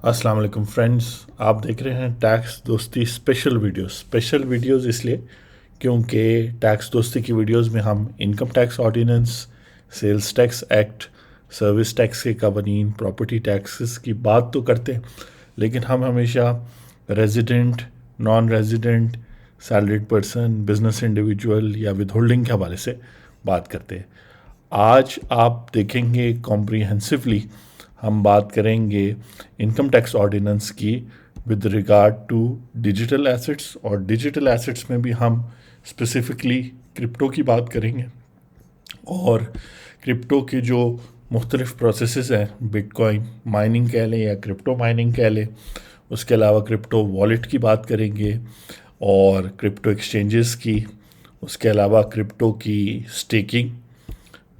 अस्सलाम वालेकुम फ्रेंड्स। आप देख रहे हैं टैक्स दोस्ती स्पेशल वीडियोस इसलिए क्योंकि टैक्स दोस्ती की वीडियोस में हम income tax ordinance, sales tax act, service tax के कवानीन, प्रॉपर्टी टैक्सेस की बात तो करते हैं, लेकिन हम हमेशा resident, non resident, salaried person, business individual या विद होल्डिंग के हवाले से बात करते हैं। आज आप देखेंगे कॉम्प्रिहेंसिवली हम बात करेंगे इनकम टैक्स ऑर्डिनेंस की with regard to digital assets, और डिजिटल एसेट्स में भी हम स्पेसिफिकली क्रिप्टो की बात करेंगे। और क्रिप्टो के जो मुख्तलिफ प्रोसेसेस हैं, बिटकॉइन माइनिंग कह लें या क्रिप्टो माइनिंग कह लें, उसके अलावा क्रिप्टो वॉलेट की बात करेंगे और क्रिप्टो एक्सचेंजेस की, उसके अलावा क्रिप्टो की स्टेकिंग,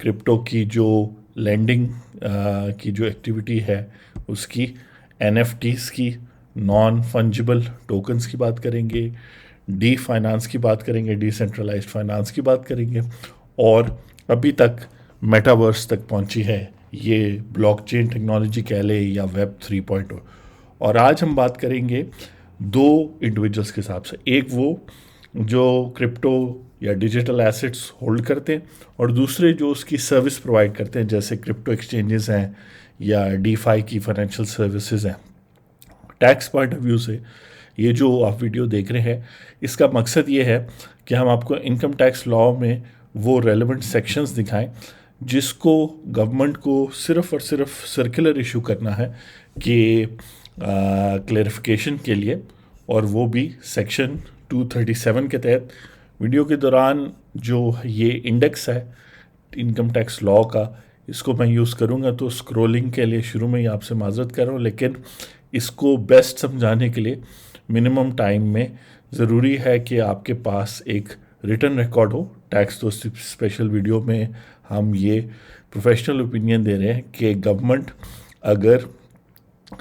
क्रिप्टो की जो लैंडिंग की जो एक्टिविटी है उसकी, एनएफटीज की, नॉन फंजिबल टोकन्स की बात करेंगे, डी फाइनेंस की बात करेंगे, डिसेंट्रलाइज्ड फाइनेंस की बात करेंगे, और अभी तक मेटावर्स तक पहुंची है ये ब्लॉकचेन टेक्नोलॉजी कह ले या वेब 3.0। और आज हम बात करेंगे दो इंडिविजुअल्स के हिसाब से, एक वो जो क्रिप्टो या डिजिटल एसेट्स होल्ड करते हैं और दूसरे जो उसकी सर्विस प्रोवाइड करते हैं, जैसे क्रिप्टो एक्सचेंजेस हैं या डीफाई की फाइनेंशियल सर्विसेज हैं। टैक्स पॉइंट ऑफ व्यू से ये जो आप वीडियो देख रहे हैं, इसका मकसद ये है कि हम आपको इनकम टैक्स लॉ में वो रेलेवेंट सेक्शंस दिखाएं जिसको गवर्नमेंट को सिर्फ़ और सिर्फ सर्कुलर इशू करना है कि क्लेरिफिकेशन के लिए, और वो भी सेक्शन 237 के तहत। वीडियो के दौरान जो ये इंडेक्स है इनकम टैक्स लॉ का, इसको मैं यूज़ करूँगा, तो स्क्रॉलिंग के लिए शुरू में ही आपसे माजरत कर रहा हूँ, लेकिन इसको बेस्ट समझाने के लिए मिनिमम टाइम में ज़रूरी है कि आपके पास एक रिटन रिकॉर्ड हो। टैक्स दोस्ती स्पेशल वीडियो में हम ये प्रोफेशनल ओपिनियन दे रहे हैं कि गवर्नमेंट अगर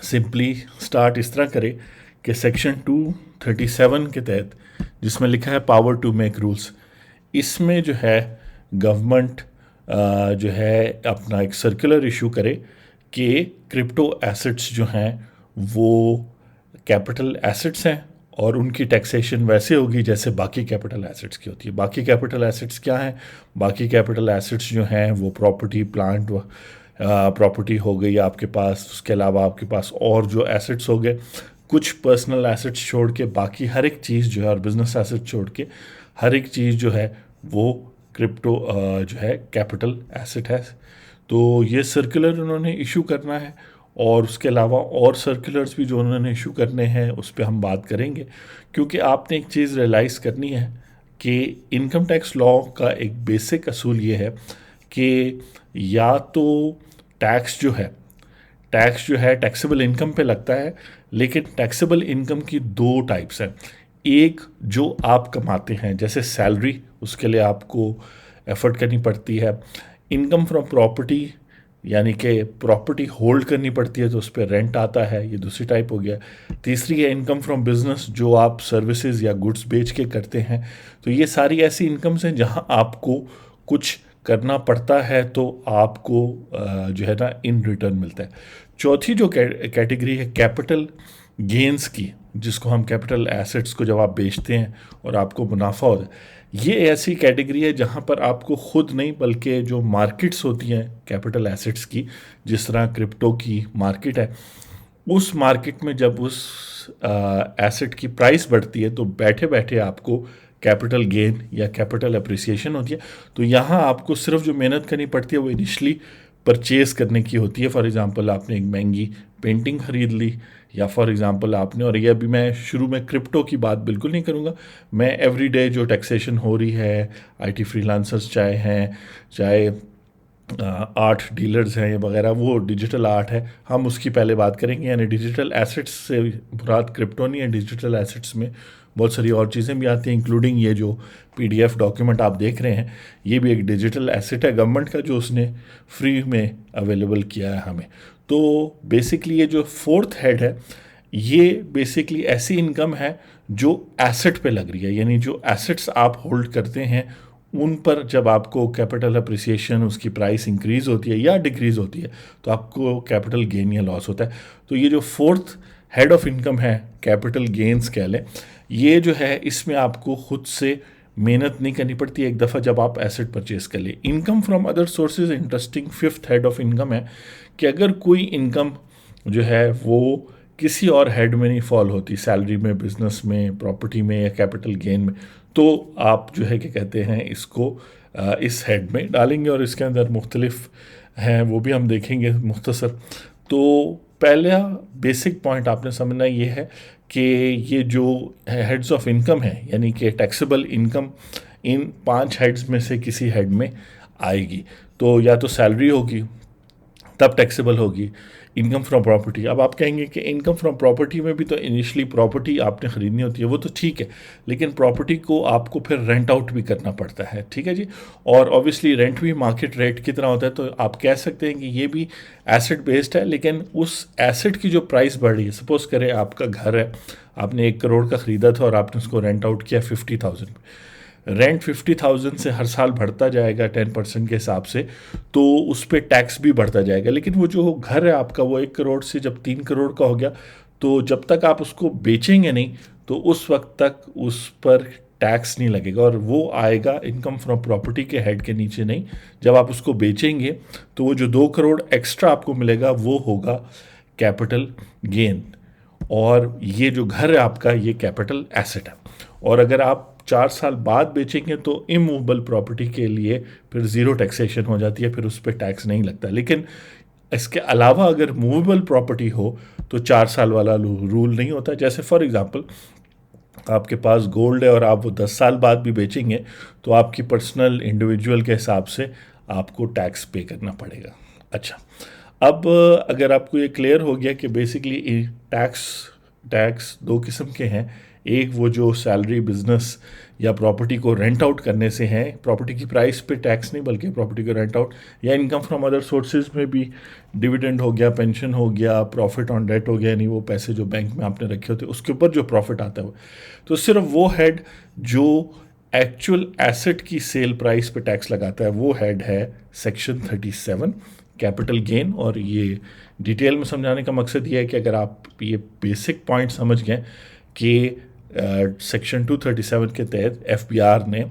सिंपली स्टार्ट इस तरह करे कि सेक्शन 237 के तहत, जिसमें लिखा है पावर टू मेक रूल्स, इसमें जो है गवर्नमेंट जो है अपना एक सर्कुलर इशू करे कि क्रिप्टो एसेट्स जो हैं वो कैपिटल एसेट्स हैं और उनकी टैक्सेशन वैसे होगी जैसे बाकी कैपिटल एसेट्स की होती है। बाकी कैपिटल एसेट्स क्या हैं? बाकी कैपिटल एसेट्स जो हैं वो प्रॉपर्टी, प्लांट, प्रॉपर्टी हो गई आपके पास, उसके अलावा आपके पास और जो एसेट्स हो गए, कुछ पर्सनल एसेट्स छोड़ के बाकी हर एक चीज़ जो है, और बिजनेस एसेट्स छोड़ के हर एक चीज़ जो है वो क्रिप्टो जो है कैपिटल एसेट है। तो ये सर्कुलर उन्होंने इशू करना है, और उसके अलावा और सर्कुलर्स भी जो उन्होंने इशू करने हैं उस पर हम बात करेंगे, क्योंकि आपने एक चीज़ रियलाइज़ करनी है कि इनकम टैक्स लॉ का एक बेसिक असूल ये है कि या तो टैक्स जो है टैक्सेबल इनकम पे लगता है, लेकिन टैक्सेबल इनकम की दो टाइप्स हैं। एक जो आप कमाते हैं जैसे सैलरी, उसके लिए आपको एफर्ट करनी पड़ती है। इनकम फ्रॉम प्रॉपर्टी, यानी कि प्रॉपर्टी होल्ड करनी पड़ती है तो उस पर रेंट आता है, ये दूसरी टाइप हो गया। तीसरी है इनकम फ्रॉम बिजनेस, जो आप सर्विसेज या गुड्स बेच के करते हैं। तो ये सारी ऐसी इनकम्स हैं जहां आपको कुछ करना पड़ता है तो आपको जो है ना इन रिटर्न मिलता है। चौथी जो कैटेगरी है कैपिटल गेंस की, जिसको हम कैपिटल एसेट्स को जब आप बेचते हैं और आपको मुनाफा होता है, ये ऐसी कैटेगरी है जहाँ पर आपको खुद नहीं बल्कि जो मार्केट्स होती हैं कैपिटल एसेट्स की, जिस तरह क्रिप्टो की मार्केट है, उस मार्केट में जब उस एसेट की प्राइस बढ़ती है तो बैठे बैठे आपको कैपिटल गेन या कैपिटल अप्रिसिएशन होती है। तो यहाँ आपको सिर्फ जो मेहनत करनी पड़ती है वो इनिशली परचेज़ करने की होती है। फॉर एग्ज़ाम्पल आपने एक महंगी पेंटिंग ख़रीद ली, या फॉर एग्ज़ाम्पल आपने, और ये अभी मैं शुरू में क्रिप्टो की बात बिल्कुल नहीं करूँगा, मैं एवरीडे जो टैक्सेशन हो रही है, आईटी फ्रीलांसर्स चाहे हैं, चाहे आर्ट डीलर्स हैं वगैरह, वो डिजिटल आर्ट है, हम उसकी पहले बात करेंगे। यानी डिजिटल एसेट्स से मुराद क्रिप्टो नहीं है, डिजिटल एसेट्स में बहुत सारी और चीज़ें भी आती हैं, इंक्लूडिंग ये जो पीडीएफ डॉक्यूमेंट आप देख रहे हैं, ये भी एक डिजिटल एसेट है गवर्नमेंट का, जो उसने फ्री में अवेलेबल किया है हमें। तो बेसिकली ये जो फोर्थ हेड है, ये बेसिकली ऐसी इनकम है जो एसेट पे लग रही है, यानी जो एसेट्स आप होल्ड करते हैं उन पर जब आपको कैपिटल अप्रिसिएशन, उसकी प्राइस इंक्रीज होती है या डिक्रीज होती है, तो आपको कैपिटल गेन या लॉस होता है। तो ये जो फोर्थ हेड ऑफ इनकम है, कैपिटल गेन्स कह लें, ये जो है इसमें आपको खुद से मेहनत नहीं करनी पड़ती एक दफ़ा जब आप एसेट परचेज कर ले। Income from other sources interesting fifth head of income है कि अगर कोई इनकम जो है वो किसी और हेड में नहीं फॉल होती, सैलरी में, बिजनेस में, प्रॉपर्टी में या कैपिटल गेन में, तो आप जो है क्या कहते हैं इसको इस हेड में डालेंगे और इसके अंदर मुख्तलिफ हैं वो भी हम देखेंगे मुख्तसर। तो पहला बेसिक पॉइंट आपने समझना ये है कि ये जो हेड्स ऑफ इनकम है, यानी कि टैक्सेबल इनकम इन 5 हेड्स में से किसी हेड में आएगी। तो या तो सैलरी होगी तब टैक्सेबल होगी, इनकम फ्रॉम प्रॉपर्टी। अब आप कहेंगे कि इनकम फ्रॉम प्रॉपर्टी में भी तो इनिशियली प्रॉपर्टी आपने ख़रीदनी होती है, वो तो ठीक है, लेकिन प्रॉपर्टी को आपको फिर रेंट आउट भी करना पड़ता है, ठीक है जी। और ऑब्वियसली रेंट भी मार्केट रेट की तरह होता है। तो आप कह सकते हैं कि ये भी एसेट बेस्ड है, लेकिन उस एसेट की जो प्राइस बढ़ रही है, सपोज़ करें आपका घर है, आपने 1 करोड़ का ख़रीदा था और आपने उसको रेंट आउट किया 50,000। रेंट 50,000 से हर साल बढ़ता जाएगा 10% के हिसाब से, तो उस पर टैक्स भी बढ़ता जाएगा। लेकिन वो जो घर है आपका, वो 1 करोड़ से जब 3 करोड़ का हो गया, तो जब तक आप उसको बेचेंगे नहीं तो उस वक्त तक उस पर टैक्स नहीं लगेगा, और वो आएगा इनकम फ्रॉम प्रॉपर्टी के हेड के नीचे नहीं। जब आप उसको बेचेंगे तो वो जो 2 करोड़ एक्स्ट्रा आपको मिलेगा वो होगा कैपिटल गेन, और ये जो घर है आपका ये कैपिटल एसेट है। और अगर आप 4 साल बाद बेचेंगे तो इमूवेबल प्रॉपर्टी के लिए फिर ज़ीरो टैक्सेशन हो जाती है, फिर उस पर टैक्स नहीं लगता। लेकिन इसके अलावा अगर मूवेबल प्रॉपर्टी हो तो 4 साल वाला रूल नहीं होता। जैसे फॉर एग्ज़ाम्पल आपके पास गोल्ड है और आप वो 10 साल बाद भी बेचेंगे तो आपकी पर्सनल इंडिविजुअल के हिसाब से आपको टैक्स पे करना पड़ेगा। अच्छा, अब अगर आपको ये क्लियर हो गया कि बेसिकली टैक्स 2 किस्म के हैं। एक वो जो सैलरी, बिजनेस या प्रॉपर्टी को रेंट आउट करने से हैं, प्रॉपर्टी की प्राइस पे टैक्स नहीं बल्कि प्रॉपर्टी को रेंट आउट, या इनकम फ्रॉम अदर सोर्सेज में भी डिविडेंड हो गया, पेंशन हो गया, प्रॉफिट ऑन डेट हो गया, यानी वो पैसे जो बैंक में आपने रखे होते उसके ऊपर जो प्रॉफिट आता है वो। तो सिर्फ वो हेड जो एक्चुअल एसेट की सेल प्राइस पे टैक्स लगाता है वो हेड है सेक्शन 37 कैपिटल गेन। और ये डिटेल में समझाने का मकसद ये है कि अगर आप ये बेसिक पॉइंट समझ गए कि सेक्शन 237 के तहत एफबीआर ने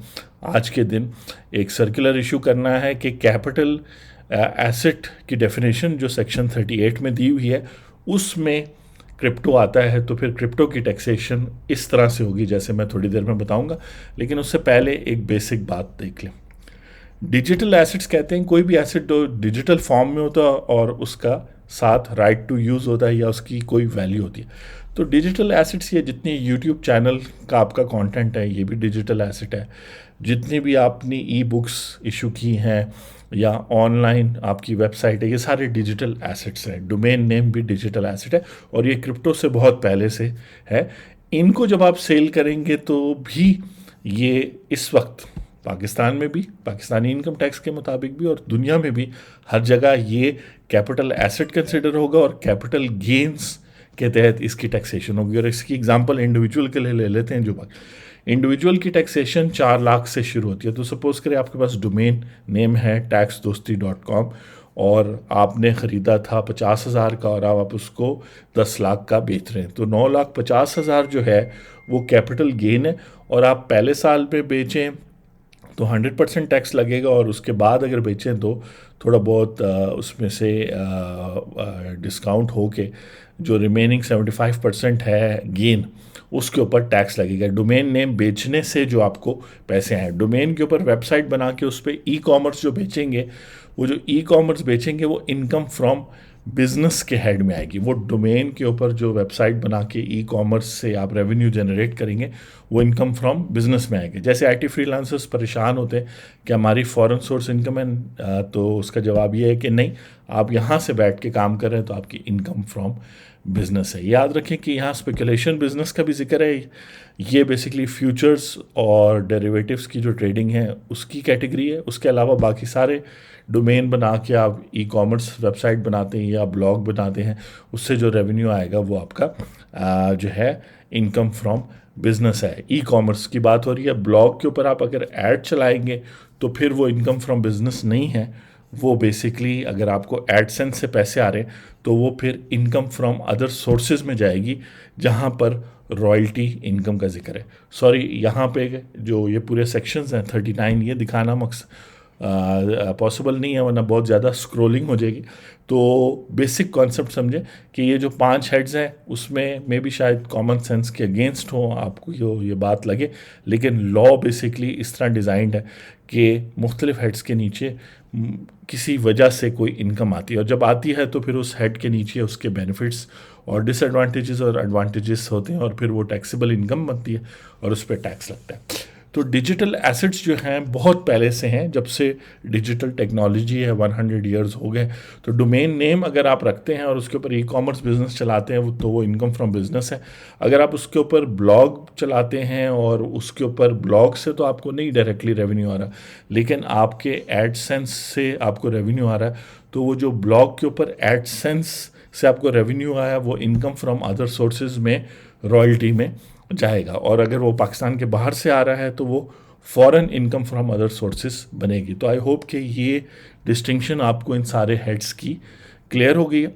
आज के दिन एक सर्कुलर इशू करना है कि कैपिटल एसेट की डेफिनेशन जो सेक्शन 38 में दी हुई है उसमें क्रिप्टो आता है, तो फिर क्रिप्टो की टैक्सेशन इस तरह से होगी जैसे मैं थोड़ी देर में बताऊंगा। लेकिन उससे पहले एक बेसिक बात देख लें। डिजिटल एसेट्स कहते हैं कोई भी एसेट जो डिजिटल फॉर्म में होता है और उसका साथ राइट टू यूज़ होता है या उसकी कोई वैल्यू होती है। तो डिजिटल एसेट्स ये जितनी यूट्यूब चैनल का आपका कंटेंट है ये भी डिजिटल एसेट है। जितनी भी आपने ई बुक्स इशू की हैं या ऑनलाइन आपकी वेबसाइट है, ये सारे डिजिटल एसेट्स हैं। डोमेन नेम भी डिजिटल एसेट है और ये क्रिप्टो से बहुत पहले से है। इनको जब आप सेल करेंगे तो भी ये इस वक्त पाकिस्तान में भी, पाकिस्तानी इनकम टैक्स के मुताबिक भी, और दुनिया में भी हर जगह ये कैपिटल एसेट कंसिडर होगा और कैपिटल गेन्स के तहत इसकी टैक्सेशन होगी। और इसकी एग्जांपल इंडिविजुअल के लिए ले लेते हैं। जो बात इंडिविजुअल की टैक्सेशन 4 लाख से शुरू होती है। तो सपोज़ करें आपके पास डोमेन नेम है taxdosti.com और आपने ख़रीदा था 50,000 का और आप उसको 10 लाख का बेच रहे हैं, तो 9,50,000 जो है वो कैपिटल गेन है। और आप पहले साल में बेचें तो 100% टैक्स लगेगा और उसके बाद अगर बेचें तो थोड़ा बहुत उसमें से डिस्काउंट हो के जो रिमेनिंग 75% है गेन उसके ऊपर टैक्स लगेगा। डोमेन नेम बेचने से जो आपको पैसे हैं, डोमेन के ऊपर वेबसाइट बना के उस पर ई कॉमर्स जो बेचेंगे, वो जो ई कॉमर्स बेचेंगे वो इनकम फ्रॉम बिजनेस के हेड में आएगी। वो डोमेन के ऊपर जो वेबसाइट बना के ई कॉमर्स से आप रेवेन्यू जनरेट करेंगे वो इनकम फ्रॉम बिजनेस में आएगी। जैसे आईटी फ्रीलांसर्स परेशान होते हैं कि हमारी फॉरेन सोर्स इनकम है, तो उसका जवाब ये है कि नहीं, आप यहाँ से बैठ के काम कर रहे हैं तो आपकी इनकम फ्रॉम बिजनेस है। याद रखें कि यहाँ स्पेकुलेशन बिजनेस का भी जिक्र है। ये बेसिकली फ्यूचर्स और डेरिवेटिव्स की जो ट्रेडिंग है उसकी कैटेगरी है। उसके अलावा बाकी सारे डोमेन बना के आप ई कॉमर्स वेबसाइट बनाते हैं या ब्लॉग बनाते हैं, उससे जो रेवेन्यू आएगा वो आपका जो है इनकम फ्रॉम बिजनेस है, ई कॉमर्स की बात हो रही है, ब्लॉग के ऊपर आप अगर ऐड चलाएंगे तो फिर वो इनकम फ्रॉम बिजनेस नहीं है। वो बेसिकली अगर आपको एडसेंस से पैसे आ रहे हैं तो वो फिर इनकम फ्रॉम अदर सोर्सेज में जाएगी, जहाँ पर रॉयल्टी इनकम का जिक्र है। सॉरी, यहाँ पे जो ये पूरे सेक्शंस हैं 39, ये दिखाना पॉसिबल नहीं है, वरना बहुत ज़्यादा स्क्रोलिंग हो जाएगी। तो बेसिक कॉन्सेप्ट समझे कि ये जो 5 हेड्स हैं उसमें मे भी शायद कॉमन सेंस के अगेंस्ट हो आपको ये बात लगे, लेकिन लॉ बेसिकली इस तरह डिज़ाइंड है कि मुख्तलिफ हेड्स के नीचे किसी वजह से कोई इनकम आती है, और जब आती है तो फिर उस हेड के नीचे उसके बेनिफिट्स और डिसएडवांटेजेस और एडवांटेजेस होते हैं, और फिर वो टैक्सेबल इनकम बनती है और उस पर टैक्स लगता है। तो डिजिटल एसेट्स जो हैं बहुत पहले से हैं, जब से डिजिटल टेक्नोलॉजी है 100 ईयर्स हो गए। तो डोमेन नेम अगर आप रखते हैं और उसके ऊपर ई कॉमर्स बिजनेस चलाते हैं तो वो इनकम फ्रॉम बिजनेस है। अगर आप उसके ऊपर ब्लॉग चलाते हैं और उसके ऊपर ब्लॉग से तो आपको नहीं डायरेक्टली रेवेन्यू आ रहा, लेकिन आपके एडसेंस से आपको रेवेन्यू आ रहा है, तो वो जो ब्लॉग के ऊपर एडसेंस से आपको रेवेन्यू आया वो इनकम फ्रॉम अदर सोर्सेज में रॉयल्टी में जाएगा। और अगर वो पाकिस्तान के बाहर से आ रहा है तो वो foreign income from other sources बनेगी। तो आई होप कि ये डिस्टिंक्शन आपको इन सारे हेड्स की क्लियर हो गई है।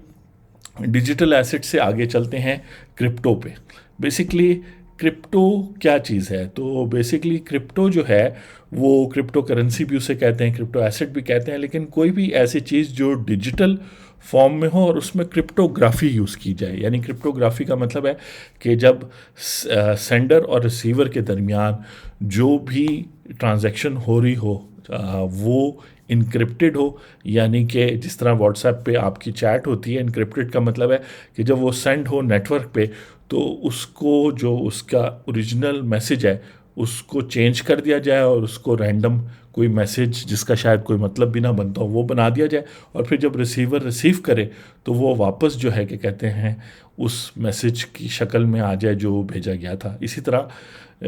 डिजिटल एसेट से आगे चलते हैं क्रिप्टो पे। बेसिकली क्रिप्टो क्या चीज़ है? तो बेसिकली क्रिप्टो जो है वो क्रिप्टो करेंसी भी उसे कहते हैं, क्रिप्टो एसेट भी कहते हैं, लेकिन कोई भी ऐसी चीज़ जो डिजिटल फॉर्म में हो और उसमें क्रिप्टोग्राफी यूज़ की जाए। यानी क्रिप्टोग्राफी का मतलब है कि जब सेंडर और रिसीवर के दरमियान जो भी ट्रांजैक्शन हो रही हो वो इनक्रिप्टेड हो। यानी कि जिस तरह व्हाट्सएप पे आपकी चैट होती है, इनक्रिप्टेड का मतलब है कि जब वो सेंड हो नेटवर्क पे तो उसको जो उसका ओरिजिनल मैसेज है उसको चेंज कर दिया जाए और उसको रैंडम कोई मैसेज जिसका शायद कोई मतलब भी ना बनता हो वो बना दिया जाए, और फिर जब रिसीवर रिसीव करे तो वो वापस जो है कि कहते हैं उस मैसेज की शक्ल में आ जाए जो भेजा गया था। इसी तरह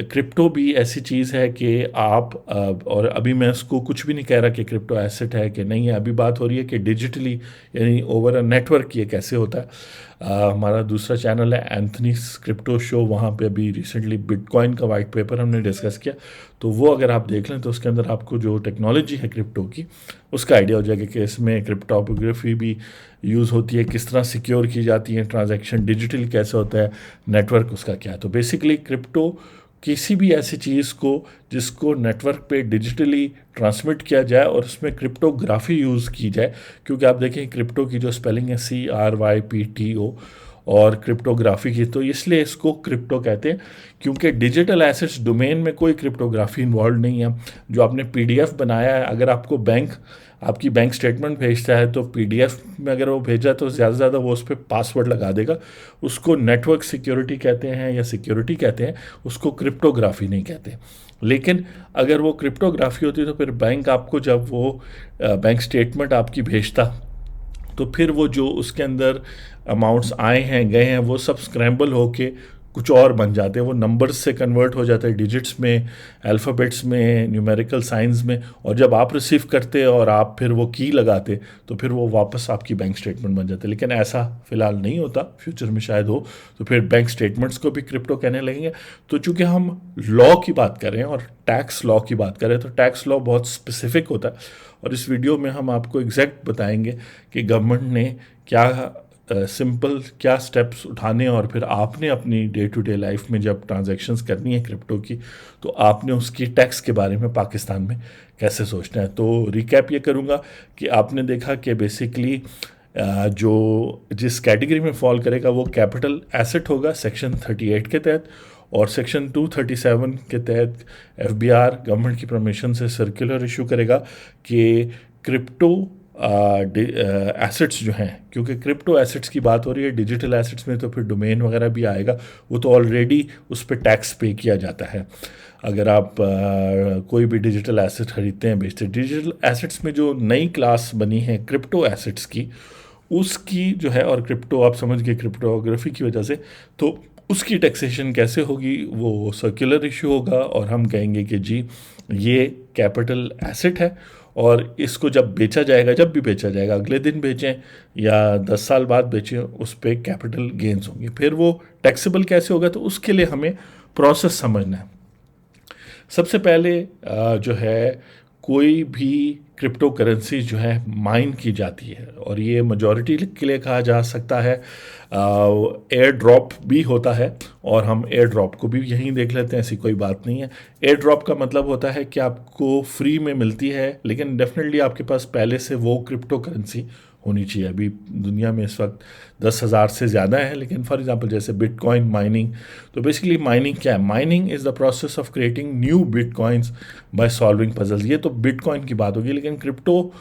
क्रिप्टो भी ऐसी चीज़ है कि आप और अभी मैं इसको कुछ भी नहीं कह रहा कि क्रिप्टो एसेट है कि नहीं है, अभी बात हो रही है कि डिजिटली यानी ओवर अ नेटवर्क ये कैसे होता है। हमारा दूसरा चैनल है एंथनीस क्रिप्टो शो, वहाँ पे अभी रिसेंटली बिटकॉइन का वाइट पेपर हमने डिस्कस किया, तो वो अगर आप देख लें तो उसके अंदर आपको जो टेक्नोलॉजी है क्रिप्टो की उसका आइडिया हो जाएगा कि इसमें क्रिप्टोग्राफी भी यूज़ होती है, किस तरह सिक्योर की जाती है ट्रांजैक्शन, डिजिटल कैसे होता है, नेटवर्क उसका क्या है। तो बेसिकली क्रिप्टो किसी भी ऐसी चीज़ को जिसको नेटवर्क पे डिजिटली ट्रांसमिट किया जाए और उसमें क्रिप्टोग्राफी यूज़ की जाए, क्योंकि आप देखें क्रिप्टो की जो स्पेलिंग है CRYPTO और क्रिप्टोग्राफी की, तो इसलिए इसको क्रिप्टो कहते हैं क्योंकि डिजिटल एसेट्स डोमेन में कोई क्रिप्टोग्राफी इन्वॉल्व नहीं है। जो आपने PDF बनाया है, अगर आपको बैंक आपकी बैंक स्टेटमेंट भेजता है तो PDF में अगर वो भेजा तो ज़्यादा से ज़्यादा वो उस पर पासवर्ड लगा देगा, उसको नेटवर्क सिक्योरिटी कहते हैं या सिक्योरिटी कहते हैं, उसको क्रिप्टोग्राफी नहीं कहते। लेकिन अगर वो क्रिप्टोग्राफी होती तो फिर बैंक आपको जब वो बैंक स्टेटमेंट आपकी भेजता तो फिर वो जो उसके अंदर अमाउंट्स आए हैं गए हैं वो सब स्क्रैम्बल होके कुछ और बन जाते हैं, वो नंबर्स से कन्वर्ट हो जाते हैं, डिजिट्स में, अल्फ़ाबेट्स में, न्यूमेरिकल साइंस में, और जब आप रिसीव करते और आप फिर वो की लगाते तो फिर वो वापस आपकी बैंक स्टेटमेंट बन जाते। लेकिन ऐसा फ़िलहाल नहीं होता, फ्यूचर में शायद हो, तो फिर बैंक स्टेटमेंट्स को भी क्रिप्टो कहने लगेंगे। तो चूँकि हम लॉ की बात कर रहे हैं और टैक्स लॉ की बात कर रहे हैं तो टैक्स लॉ बहुत स्पेसिफिक होता है, और इस वीडियो में हम आपको एग्जैक्ट बताएंगे कि गवर्नमेंट ने क्या सिंपल क्या स्टेप्स उठाने, और फिर आपने अपनी डे टू डे लाइफ में जब ट्रांजैक्शंस करनी है क्रिप्टो की तो आपने उसकी टैक्स के बारे में पाकिस्तान में कैसे सोचना है। तो रिकैप ये करूँगा कि आपने देखा कि बेसिकली जो जिस कैटेगरी में फॉल करेगा वो कैपिटल एसेट होगा सेक्शन 38 के तहत, और सेक्शन 237 के तहत FBR गवर्नमेंट की परमिशन से सर्कुलर इशू करेगा कि क्रिप्टो एसेट्स जो हैं, क्योंकि क्रिप्टो एसेट्स की बात हो रही है, डिजिटल एसेट्स में तो फिर डोमेन वगैरह भी आएगा, वो तो ऑलरेडी उस पर टैक्स पे किया जाता है अगर आप कोई भी डिजिटल एसेट खरीदते हैं बेचते हैं। डिजिटल एसेट्स में जो नई क्लास बनी है क्रिप्टो एसेट्स की, उसकी जो है, और क्रिप्टो आप समझ गए क्रिप्टोग्राफी की वजह से, तो उसकी टैक्सेशन कैसे होगी वो सर्कुलर इशू होगा, और हम कहेंगे कि जी ये कैपिटल एसेट है और इसको जब बेचा जाएगा, जब भी बेचा जाएगा, अगले दिन बेचें या 10 साल बाद बेचें, उस पर कैपिटल गेंस होंगे। फिर वो टैक्सेबल कैसे होगा, तो उसके लिए हमें प्रोसेस समझना है। सबसे पहले जो है कोई भी क्रिप्टो करेंसी जो है माइन की जाती है, और ये मेजॉरिटी के लिए कहा जा सकता है। एयर ड्रॉप भी होता है, और हम एयर ड्रॉप को भी यहीं देख लेते हैं, ऐसी कोई बात नहीं है। एयर ड्रॉप का मतलब होता है कि आपको फ्री में मिलती है, लेकिन डेफिनेटली आपके पास पहले से वो क्रिप्टो करेंसी होनी चाहिए। अभी दुनिया में इस वक्त 10,000 से ज़्यादा है, लेकिन फॉर एग्जांपल जैसे बिटकॉइन माइनिंग, तो बेसिकली माइनिंग क्या है? Mining is the process of creating new bitcoins by solving puzzles. ये तो बिटकॉइन की बात होगी, लेकिन क्रिप्टो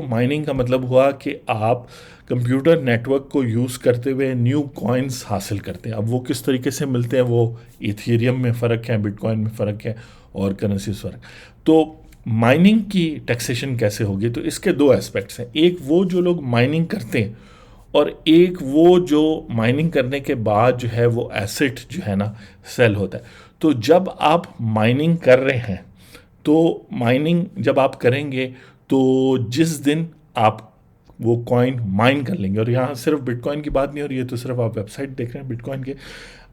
माइनिंग का मतलब हुआ कि आप कंप्यूटर नेटवर्क को यूज़ करते हुए न्यू कॉइन्स हासिल करते हैं। अब वो किस तरीके से मिलते हैं, वो इथेरियम में फ़र्क है, बिटकॉइन में फ़र्क है, और करेंसी फ़र्क। तो माइनिंग की टैक्सेशन कैसे होगी? तो इसके दो एस्पेक्ट्स हैं। एक वो जो लोग माइनिंग करते हैं, और एक वो जो माइनिंग करने के बाद जो है वो एसेट जो है ना सेल होता है। तो जब आप माइनिंग कर रहे हैं, तो माइनिंग जब आप करेंगे तो जिस दिन आप वो कॉइन माइन कर लेंगे, और यहाँ सिर्फ बिटकॉइन की बात नहीं हो रही है, तो सिर्फ आप वेबसाइट देख रहे हैं बिटकॉइन के,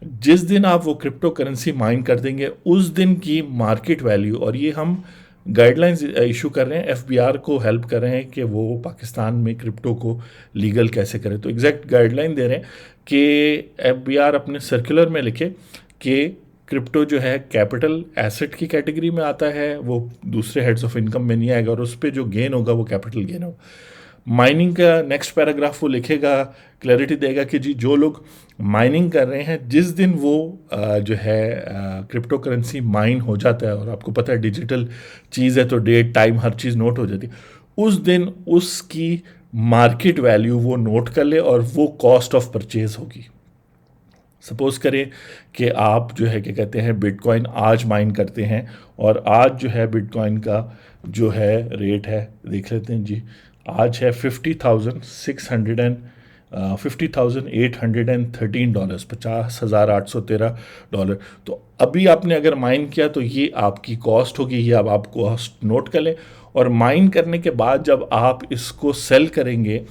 जिस दिन आप वो क्रिप्टो करेंसी माइन कर देंगे उस दिन की मार्केट वैल्यू, और ये हम गाइडलाइंस इशू कर रहे हैं, एफबीआर को हेल्प कर रहे हैं कि वो पाकिस्तान में क्रिप्टो को लीगल कैसे करें। तो एग्जैक्ट गाइडलाइन दे रहे हैं कि एफबीआर अपने सर्कुलर में लिखे कि क्रिप्टो जो है कैपिटल एसेट की कैटेगरी में आता है, वो दूसरे हेड्स ऑफ इनकम में नहीं आएगा, और उस पर जो गेन होगा वो कैपिटल गेन होगा। माइनिंग का नेक्स्ट पैराग्राफ वो लिखेगा, क्लैरिटी देगा कि जी जो लोग माइनिंग कर रहे हैं, जिस दिन वो जो है क्रिप्टो करेंसी माइन हो जाता है, और आपको पता है डिजिटल चीज़ है तो डेट टाइम हर चीज़ नोट हो जाती है, उस दिन उसकी मार्केट वैल्यू वो नोट कर ले, और वो कॉस्ट ऑफ परचेज होगी। सपोज करें कि आप जो है क्या कहते हैं बिटकॉइन आज माइन करते हैं, और आज जो है बिटकॉइन का जो है रेट है, देख लेते हैं जी, आज है $50,813, $50,813। तो अभी आपने अगर माइन किया तो ये आपकी कॉस्ट होगी, ये अब आप कॉस्ट नोट कर लें। और माइन करने के बाद जब आप इसको सेल करेंगे,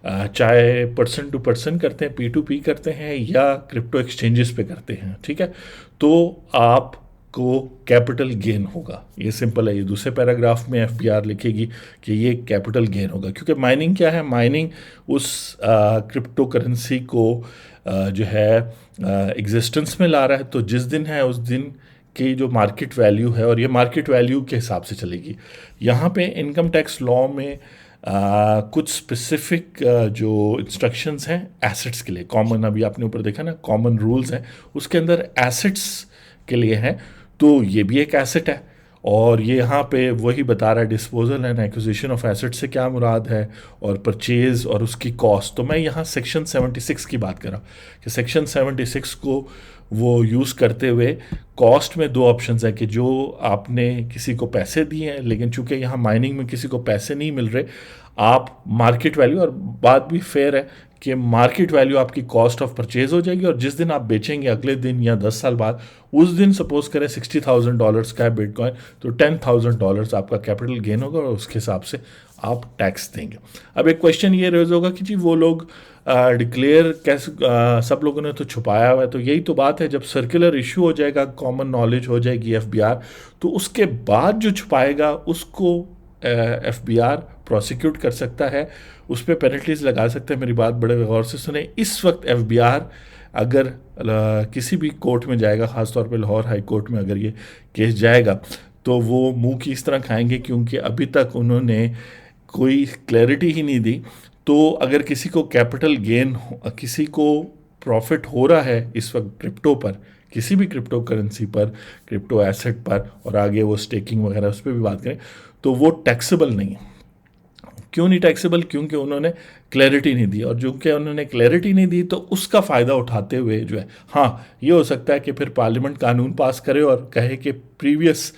चाहे पर्सन टू पर्सन करते हैं, P2P करते हैं, या क्रिप्टो एक्सचेंजेस पे करते हैं, ठीक है, तो आपको कैपिटल गेन होगा। ये सिंपल है। ये दूसरे पैराग्राफ में एफबीआर लिखेगी कि ये कैपिटल गेन होगा, क्योंकि माइनिंग क्या है? माइनिंग उस क्रिप्टो करेंसी को जो है एग्जिस्टेंस में ला रहा है। तो जिस दिन है उस दिन की जो मार्केट वैल्यू है, और ये मार्केट वैल्यू के हिसाब से चलेगी। यहाँ पे इनकम टैक्स लॉ में कुछ स्पेसिफिक जो इंस्ट्रक्शंस हैं एसेट्स के लिए, कॉमन, अभी आपने ऊपर देखा ना, कॉमन रूल्स हैं, उसके अंदर एसेट्स के लिए हैं। तो ये भी एक एसेट है, और ये यहाँ पे वही बता रहा है disposal and acquisition of asset से क्या मुराद है, और परचेज और उसकी कॉस्ट। तो मैं यहाँ सेक्शन 76 की बात कर रहा हूँ कि सेक्शन 76 को वो यूज़ करते हुए कॉस्ट में दो ऑप्शंस है कि जो आपने किसी को पैसे दिए हैं, लेकिन चूंकि यहाँ माइनिंग में किसी को पैसे नहीं मिल रहे, आप मार्केट वैल्यू, और बात भी फेयर है कि मार्केट वैल्यू आपकी कॉस्ट ऑफ परचेज हो जाएगी, और जिस दिन आप बेचेंगे अगले दिन या 10 साल बाद, उस दिन सपोज करें $60,000 का है बिटकॉइन, तो $10,000 आपका कैपिटल गेन होगा, और उसके हिसाब से आप टैक्स देंगे। अब एक क्वेश्चन ये रेज होगा कि जी वो लोग डिक्लेयर कैसे, सब लोगों ने तो छुपाया हुआ है। तो यही तो बात है, जब सर्कुलर इशू हो जाएगा, कॉमन नॉलेज हो जाएगी एफबीआर, तो उसके बाद जो छुपाएगा उसको एफबीआर प्रोसिक्यूट कर सकता है, उस पर पेनल्टीज लगा सकते हैं। मेरी बात बड़े गौर से सुने। इस वक्त एफबीआर अगर किसी भी कोर्ट में जाएगा, ख़ासतौर पे लाहौर हाई कोर्ट में अगर ये केस जाएगा, तो वो मुंह की इस तरह खाएंगे, क्योंकि अभी तक उन्होंने कोई क्लैरिटी ही नहीं दी। तो अगर किसी को कैपिटल गेन, किसी को प्रॉफिट हो रहा है इस वक्त क्रिप्टो पर, किसी भी क्रिप्टो करेंसी पर, क्रिप्टो एसेट पर, और आगे वो स्टेकिंग वगैरह उस पर भी बात करें, तो वो टैक्सेबल नहीं है। क्यों नहीं टैक्सेबल? क्योंकि उन्होंने क्लैरिटी नहीं दी, और जो कि उन्होंने क्लैरिटी नहीं दी तो उसका फ़ायदा उठाते हुए जो है, हाँ ये हो सकता है कि फिर पार्लियामेंट कानून पास करे और कहे कि प्रीवियस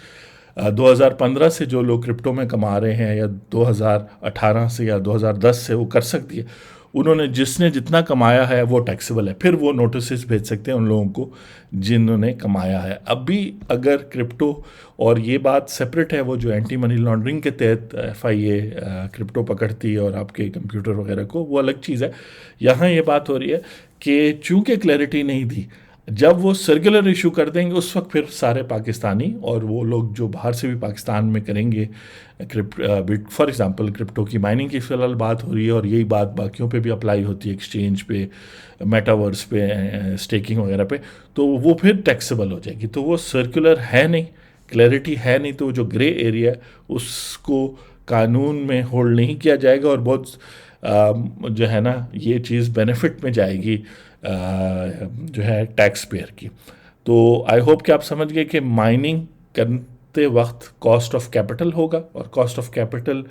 2015 से जो लोग क्रिप्टो में कमा रहे हैं, या 2018 से या 2010 से, वो कर सकती है। उन्होंने जिसने जितना कमाया है वो टैक्सेबल है, फिर वो नोटिस भेज सकते हैं उन लोगों को जिन्होंने कमाया है। अभी अगर क्रिप्टो, और ये बात सेपरेट है, वो जो एंटी मनी लॉन्ड्रिंग के तहत FIA क्रिप्टो पकड़ती है और आपके कंप्यूटर वगैरह को, वो अलग चीज़ है। यहाँ ये बात हो रही है कि चूंकि क्लैरिटी नहीं दी, जब वो सर्कुलर इशू कर देंगे उस वक्त फिर सारे पाकिस्तानी और वो लोग जो बाहर से भी पाकिस्तान में करेंगे बिट फॉर एग्जांपल क्रिप्टो की माइनिंग की फिलहाल बात हो रही है और यही बात बाकियों पे भी अप्लाई होती है, एक्सचेंज पे, मेटावर्स पे, स्टेकिंग वगैरह पे, तो वो फिर टैक्सेबल हो जाएगी। तो वो सर्कुलर है नहीं, क्लैरिटी है नहीं, तो जो ग्रे एरिया है उसको कानून में होल्ड नहीं किया जाएगा और बहुत जो है ना ये चीज़ बेनिफिट में जाएगी जो है टैक्स पेयर की। तो आई होप कि आप समझ गए कि माइनिंग करते वक्त कॉस्ट ऑफ कैपिटल होगा और कॉस्ट ऑफ कैपिटल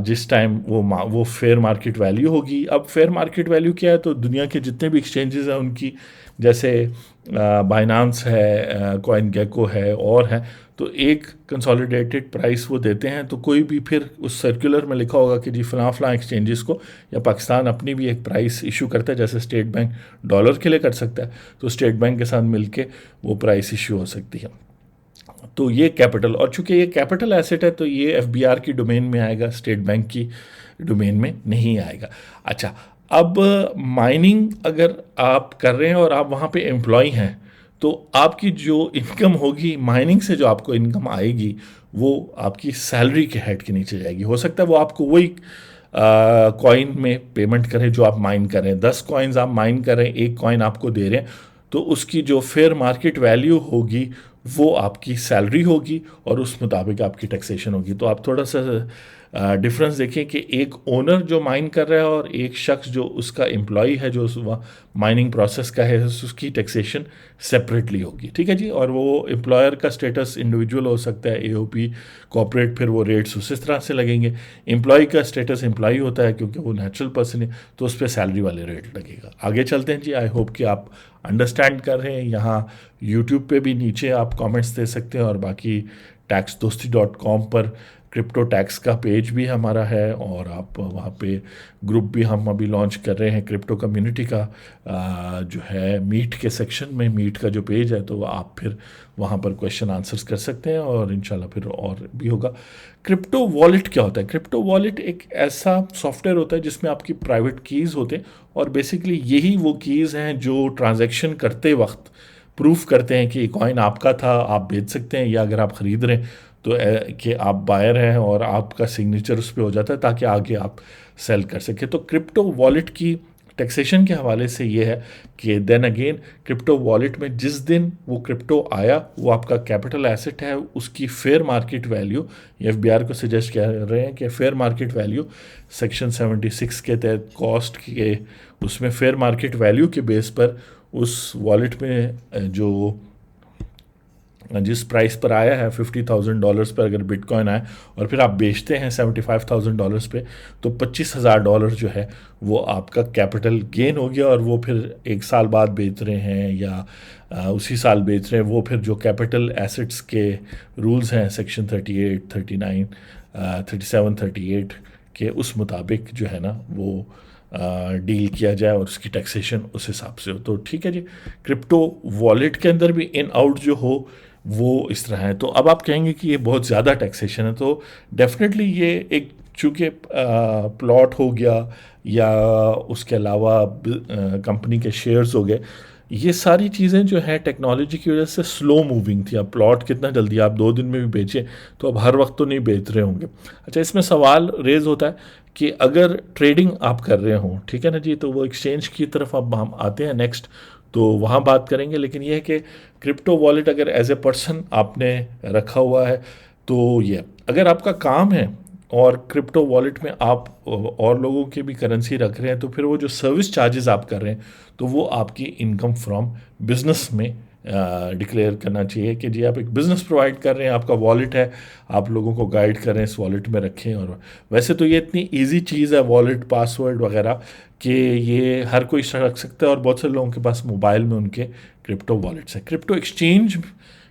जिस टाइम वो फेयर मार्केट वैल्यू होगी। अब फेयर मार्केट वैल्यू क्या है, तो दुनिया के जितने भी एक्सचेंजेस हैं उनकी, जैसे बाइनांस है, कॉइन गेको है और है, तो एक कंसोलिडेटेड प्राइस वो देते हैं। तो कोई भी फिर उस सर्कुलर में लिखा होगा कि जी फ़लाँ फ़लाँ एक्सचेंजेस को, या पाकिस्तान अपनी भी एक प्राइस इशू करता है, जैसे स्टेट बैंक डॉलर के लिए कर सकता है, तो स्टेट बैंक के साथ मिलके वो प्राइस इशू हो सकती है। तो ये कैपिटल, और चूंकि ये कैपिटल एसेट है तो ये एफबीआर की डोमेन में आएगा, स्टेट बैंक की डोमेन में नहीं आएगा। अच्छा, अब माइनिंग अगर आप कर रहे हैं और आप वहाँ पे एम्प्लॉय हैं, तो आपकी जो इनकम होगी माइनिंग से, जो आपको इनकम आएगी वो आपकी सैलरी के हेड के नीचे जाएगी। हो सकता है वो आपको वही कॉइन में पेमेंट करें जो आप माइन कर रहे हैं। 10 कॉइन्स आप माइन कर रहे हैं, एक कॉइन आपको दे रहे हैं, तो उसकी जो फेयर मार्केट वैल्यू होगी वो आपकी सैलरी होगी और उस मुताबिक आपकी टैक्सेशन होगी। तो आप थोड़ा सा डिफरेंस देखें कि एक ओनर जो माइन कर रहा है और एक शख्स जो उसका एम्प्लॉय है जो उस माइनिंग प्रोसेस का है, उसकी टैक्सेशन सेपरेटली होगी। ठीक है जी। और वो एम्प्लॉयर का स्टेटस इंडिविजुअल हो सकता है, एओपी, कॉर्पोरेट, फिर वो रेट्स उसी तरह से लगेंगे। एम्प्लॉय का स्टेटस एम्प्लॉय होता है क्योंकि वो नेचुरल पर्सन है, तो उस पर सैलरी वाले रेट लगेगा। आगे चलते हैं जी। आई होप कि आप अंडरस्टैंड कर रहे हैं। यहाँ यूट्यूब पे भी नीचे आप कमेंट्स दे सकते हैं और बाकी taxdosti.com पर क्रिप्टो टैक्स का पेज भी हमारा है और आप वहाँ पे ग्रुप भी हम अभी लॉन्च कर रहे हैं क्रिप्टो कम्युनिटी का, जो है मीट के सेक्शन में, मीट का जो पेज है, तो आप फिर वहाँ पर क्वेश्चन आंसर्स कर सकते हैं और इंशाल्लाह फिर और भी होगा। क्रिप्टो वॉलेट क्या होता है? क्रिप्टो वॉलेट एक ऐसा सॉफ्टवेयर होता है जिसमें आपकी प्राइवेट कीज़ होते हैं और बेसिकली यही वो कीज़ हैं जो ट्रांजैक्शन करते वक्त प्रूफ करते हैं कि कॉइन आपका था, आप बेच सकते हैं, या अगर आप ख़रीद रहे हैं तो कि आप बायर हैं और आपका सिग्नेचर उस पर हो जाता है ताकि आगे आप सेल कर सकें। तो क्रिप्टो वॉलेट की टैक्सेशन के हवाले से ये है कि देन अगेन क्रिप्टो वॉलेट में जिस दिन वो क्रिप्टो आया वो आपका कैपिटल एसेट है, उसकी फेयर मार्केट वैल्यू, एफबीआर को सजेस्ट कर रहे हैं कि फेयर मार्केट वैल्यू सेक्शन 76 के तहत कॉस्ट के उसमें फेयर मार्केट वैल्यू के बेस पर उस वॉलेट में जो जिस प्राइस पर आया है $50,000 पर अगर बिटकॉइन आए और फिर आप बेचते हैं $75,000 पे, तो $25,000 जो है वो आपका कैपिटल गेन हो गया और वो फिर एक साल बाद बेच रहे हैं या उसी साल बेच रहे हैं, वो फिर जो कैपिटल एसेट्स के रूल्स हैं सेक्शन 38, 39, 37, 38 के उस मुताबिक जो है ना वो डील किया जाए और उसकी टैक्सेशन उस हिसाब से हो। तो ठीक है जी। क्रिप्टो वॉलेट के अंदर भी इन आउट जो हो वो इस तरह है। तो अब आप कहेंगे कि ये बहुत ज़्यादा टैक्सेशन है, तो डेफिनेटली ये एक चूँकि प्लॉट हो गया या उसके अलावा कंपनी के शेयर्स हो गए, ये सारी चीज़ें जो हैं टेक्नोलॉजी की वजह से स्लो मूविंग थी। अब प्लॉट कितना जल्दी, आप 2 दिन में भी बेचें तो अब हर वक्त तो नहीं बेच रहे होंगे। अच्छा, इसमें सवाल रेज होता है कि अगर ट्रेडिंग आप कर रहे हों, ठीक है ना जी, तो वो एक्सचेंज की तरफ अब हम आते हैं नेक्स्ट, तो वहाँ बात करेंगे। लेकिन यह है कि क्रिप्टो वॉलेट अगर एज ए पर्सन आपने रखा हुआ है, तो ये अगर आपका काम है और क्रिप्टो वॉलेट में आप और लोगों की भी करेंसी रख रहे हैं, तो फिर वो जो सर्विस चार्जेस आप कर रहे हैं तो वो आपकी इनकम फ्रॉम बिजनेस में डिक्लेयर करना चाहिए कि जी आप एक बिज़नेस प्रोवाइड कर रहे हैं, आपका वॉलेट है, आप लोगों को गाइड कर रहे हैं इस वॉलेट में रखें। और वैसे तो ये इतनी इजी चीज़ है वॉलेट, पासवर्ड वगैरह, कि ये हर कोई रख सकता है और बहुत से लोगों के पास मोबाइल में उनके क्रिप्टो वॉलेट्स हैं। क्रिप्टो एक्सचेंज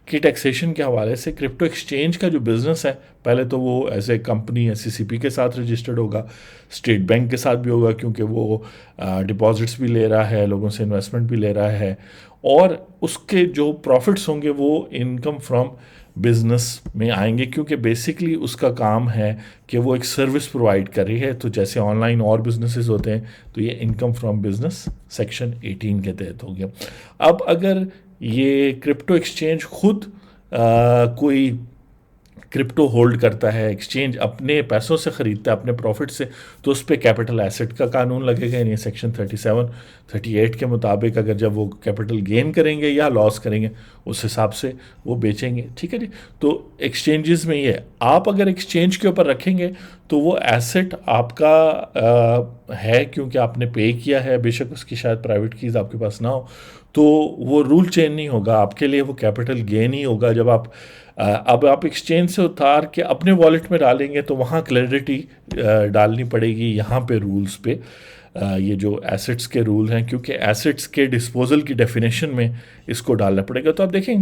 की टैक्सेशन के हवाले से, क्रिप्टो एक्सचेंज का जो बिज़नेस है, पहले तो वो एज ए कंपनी SCCP के साथ रजिस्टर्ड होगा, स्टेट बैंक के साथ भी होगा क्योंकि वो डिपॉजिट्स भी ले रहा है, लोगों से इन्वेस्टमेंट भी ले रहा है, और उसके जो प्रॉफिट्स होंगे वो इनकम फ्रॉम बिजनेस में आएंगे, क्योंकि बेसिकली उसका काम है कि वो एक सर्विस प्रोवाइड कर रही है। तो जैसे ऑनलाइन और बिजनेसेस होते हैं, तो ये इनकम फ्रॉम बिजनेस सेक्शन 18 के तहत हो गया। अब अगर ये क्रिप्टो एक्सचेंज खुद कोई क्रिप्टो होल्ड करता है, एक्सचेंज अपने पैसों से ख़रीदता है अपने प्रॉफिट से, तो उस पर कैपिटल एसेट का कानून लगेगा। यानी सेक्शन 37 38 के मुताबिक अगर जब वो कैपिटल गेन करेंगे या लॉस करेंगे, उस हिसाब से वो बेचेंगे। ठीक है जी। तो एक्सचेंजेस में ये आप अगर एक्सचेंज के ऊपर रखेंगे तो वो एसेट आपका है, क्योंकि आपने पे किया है, बेशक उसकी शायद प्राइवेट कीज़ आपके पास ना हो, तो वो रूल चेंज नहीं होगा आपके लिए, वो कैपिटल गेन ही होगा। जब आप अब आप एक्सचेंज से उतार के अपने वॉलेट में डालेंगे तो वहाँ क्लैरिटी डालनी पड़ेगी यहाँ पे रूल्स पे, ये जो एसेट्स के रूल हैं, क्योंकि एसेट्स के डिस्पोजल की डेफिनेशन में इसको डालना पड़ेगा। तो आप देखें